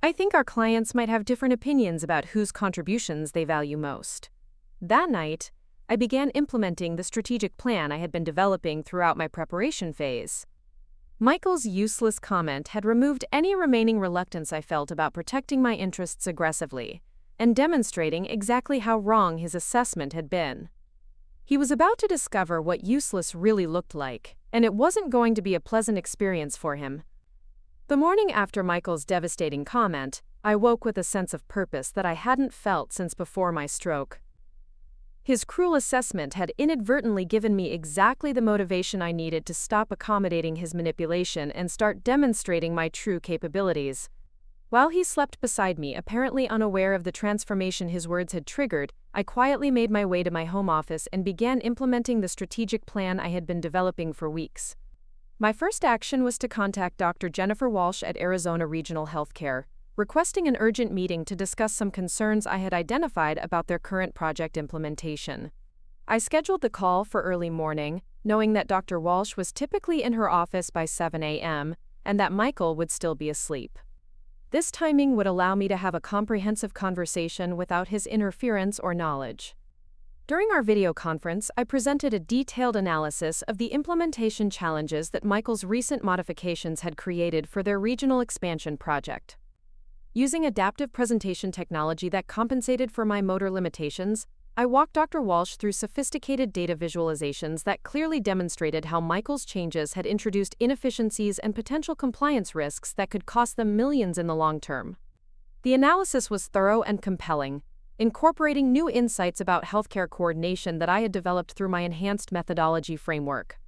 I think our clients might have different opinions about whose contributions they value most. That night, I began implementing the strategic plan I had been developing throughout my preparation phase. Michael's useless comment had removed any remaining reluctance I felt about protecting my interests aggressively, and demonstrating exactly how wrong his assessment had been. He was about to discover what useless really looked like, and it wasn't going to be a pleasant experience for him. The morning after Michael's devastating comment, I woke with a sense of purpose that I hadn't felt since before my stroke. His cruel assessment had inadvertently given me exactly the motivation I needed to stop accommodating his manipulation and start demonstrating my true capabilities. While he slept beside me, apparently unaware of the transformation his words had triggered, I quietly made my way to my home office and began implementing the strategic plan I had been developing for weeks. My first action was to contact Dr. Jennifer Walsh at Arizona Regional Healthcare, requesting an urgent meeting to discuss some concerns I had identified about their current project implementation. I scheduled the call for early morning, knowing that Dr. Walsh was typically in her office by 7 a.m. and that Michael would still be asleep. This timing would allow me to have a comprehensive conversation without his interference or knowledge. During our video conference, I presented a detailed analysis of the implementation challenges that Michael's recent modifications had created for their regional expansion project. Using adaptive presentation technology that compensated for my motor limitations, I walked Dr. Walsh through sophisticated data visualizations that clearly demonstrated how Michael's changes had introduced inefficiencies and potential compliance risks that could cost them millions in the long term. The analysis was thorough and compelling, incorporating new insights about healthcare coordination that I had developed through my enhanced methodology framework.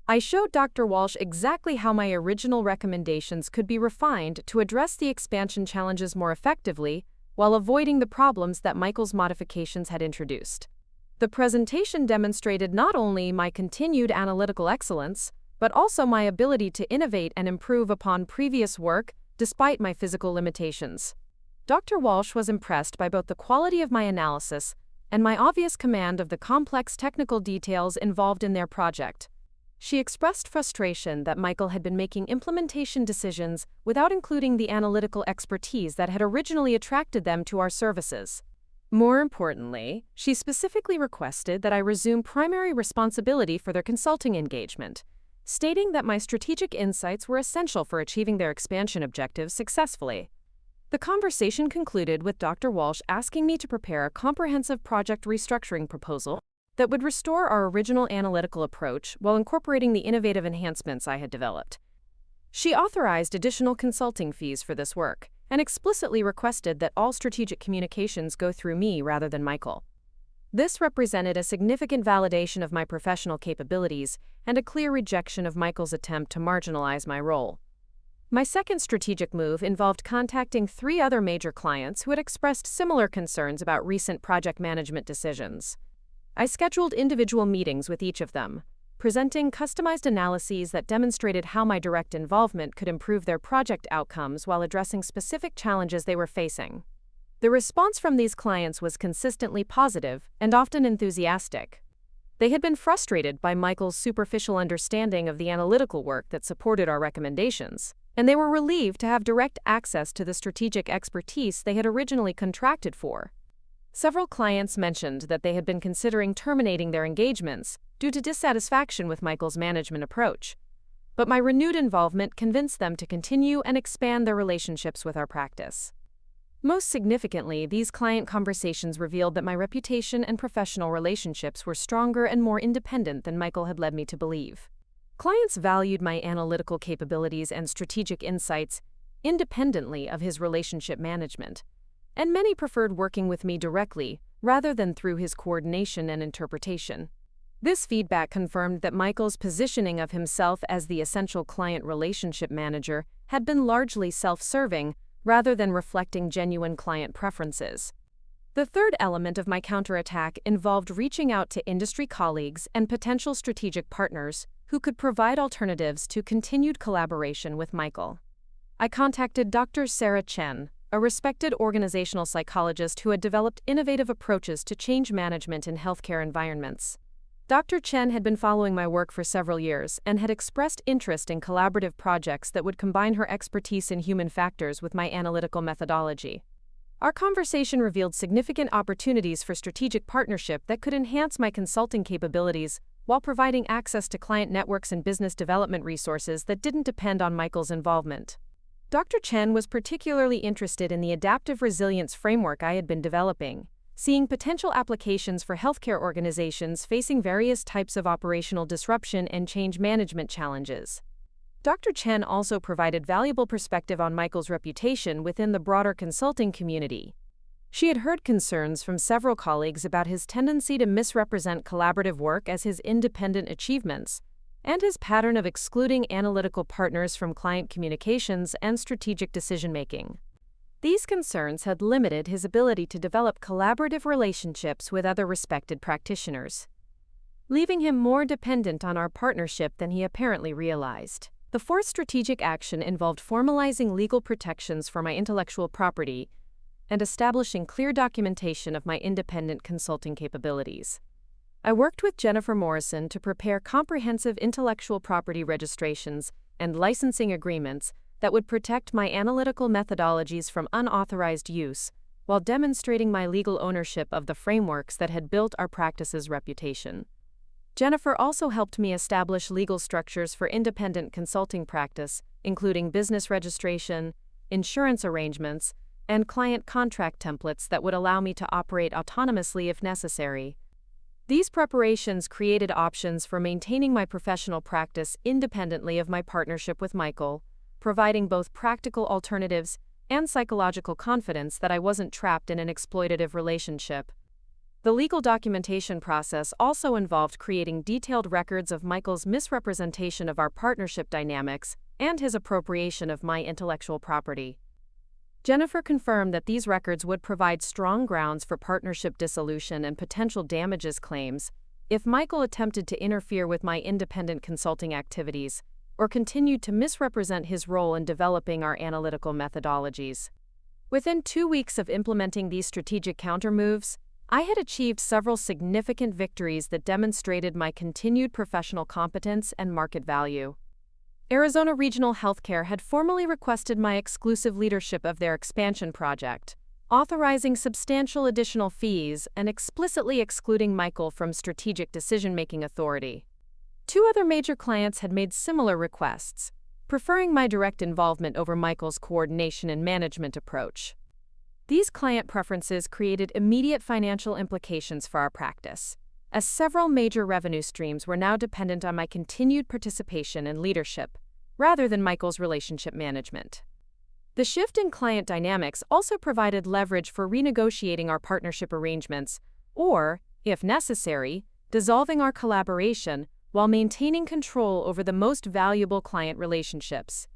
I showed Dr. Walsh exactly how my original recommendations could be refined to address the expansion challenges more effectively while avoiding the problems that Michael's modifications had introduced. The presentation demonstrated not only my continued analytical excellence, but also my ability to innovate and improve upon previous work despite my physical limitations. Dr. Walsh was impressed by both the quality of my analysis and my obvious command of the complex technical details involved in their project. She expressed frustration that Michael had been making implementation decisions without including the analytical expertise that had originally attracted them to our services. More importantly, she specifically requested that I resume primary responsibility for their consulting engagement, stating that my strategic insights were essential for achieving their expansion objectives successfully. The conversation concluded with Dr. Walsh asking me to prepare a comprehensive project restructuring proposal that would restore our original analytical approach while incorporating the innovative enhancements I had developed. She authorized additional consulting fees for this work and explicitly requested that all strategic communications go through me rather than Michael. This represented a significant validation of my professional capabilities and a clear rejection of Michael's attempt to marginalize my role. My second strategic move involved contacting 3 other major clients who had expressed similar concerns about recent project management decisions. I scheduled individual meetings with each of them, presenting customized analyses that demonstrated how my direct involvement could improve their project outcomes while addressing specific challenges they were facing. The response from these clients was consistently positive and often enthusiastic. They had been frustrated by Michael's superficial understanding of the analytical work that supported our recommendations, and they were relieved to have direct access to the strategic expertise they had originally contracted for. Several clients mentioned that they had been considering terminating their engagements due to dissatisfaction with Michael's management approach, but my renewed involvement convinced them to continue and expand their relationships with our practice. Most significantly, these client conversations revealed that my reputation and professional relationships were stronger and more independent than Michael had led me to believe. Clients valued my analytical capabilities and strategic insights independently of his relationship management, and many preferred working with me directly rather than through his coordination and interpretation. This feedback confirmed that Michael's positioning of himself as the essential client relationship manager had been largely self-serving rather than reflecting genuine client preferences. The third element of my counterattack involved reaching out to industry colleagues and potential strategic partners who could provide alternatives to continued collaboration with Michael. I contacted Dr. Sarah Chen, a respected organizational psychologist who had developed innovative approaches to change management in healthcare environments. Dr. Chen had been following my work for several years and had expressed interest in collaborative projects that would combine her expertise in human factors with my analytical methodology. Our conversation revealed significant opportunities for strategic partnership that could enhance my consulting capabilities while providing access to client networks and business development resources that didn't depend on Michael's involvement. Dr. Chen was particularly interested in the adaptive resilience framework I had been developing, seeing potential applications for healthcare organizations facing various types of operational disruption and change management challenges. Dr. Chen also provided valuable perspective on Michael's reputation within the broader consulting community. She had heard concerns from several colleagues about his tendency to misrepresent collaborative work as his independent achievements, and his pattern of excluding analytical partners from client communications and strategic decision-making. These concerns had limited his ability to develop collaborative relationships with other respected practitioners, leaving him more dependent on our partnership than he apparently realized. The fourth strategic action involved formalizing legal protections for my intellectual property and establishing clear documentation of my independent consulting capabilities. I worked with Jennifer Morrison to prepare comprehensive intellectual property registrations and licensing agreements that would protect my analytical methodologies from unauthorized use, while demonstrating my legal ownership of the frameworks that had built our practice's reputation. Jennifer also helped me establish legal structures for independent consulting practice, including business registration, insurance arrangements, and client contract templates that would allow me to operate autonomously if necessary. These preparations created options for maintaining my professional practice independently of my partnership with Michael, providing both practical alternatives and psychological confidence that I wasn't trapped in an exploitative relationship. The legal documentation process also involved creating detailed records of Michael's misrepresentation of our partnership dynamics and his appropriation of my intellectual property. Jennifer confirmed that these records would provide strong grounds for partnership dissolution and potential damages claims if Michael attempted to interfere with my independent consulting activities or continued to misrepresent his role in developing our analytical methodologies. Within 2 weeks of implementing these strategic countermoves, I had achieved several significant victories that demonstrated my continued professional competence and market value. Arizona Regional Healthcare had formally requested my exclusive leadership of their expansion project, authorizing substantial additional fees and explicitly excluding Michael from strategic decision-making authority. 2 other major clients had made similar requests, preferring my direct involvement over Michael's coordination and management approach. These client preferences created immediate financial implications for our practice, as several major revenue streams were now dependent on my continued participation and leadership, rather than Michael's relationship management. The shift in client dynamics also provided leverage for renegotiating our partnership arrangements, or, if necessary, dissolving our collaboration while maintaining control over the most valuable client relationships.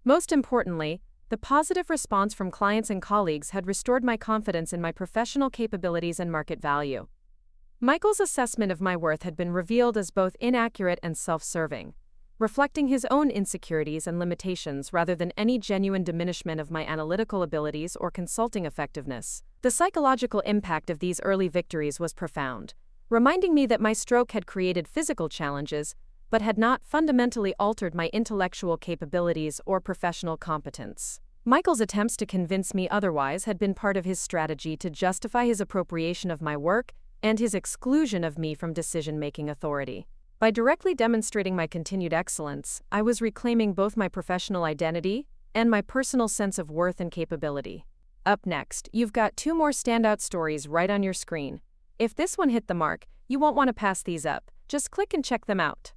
Most importantly, the positive response from clients and colleagues had restored my confidence in my professional capabilities and market value. Michael's assessment of my worth had been revealed as both inaccurate and self-serving, reflecting his own insecurities and limitations rather than any genuine diminishment of my analytical abilities or consulting effectiveness. The psychological impact of these early victories was profound, reminding me that my stroke had created physical challenges, but had not fundamentally altered my intellectual capabilities or professional competence. Michael's attempts to convince me otherwise had been part of his strategy to justify his appropriation of my work and his exclusion of me from decision-making authority. By directly demonstrating my continued excellence, I was reclaiming both my professional identity and my personal sense of worth and capability. Up next, you've got 2 more standout stories right on your screen. If this one hit the mark, you won't want to pass these up. Just click and check them out.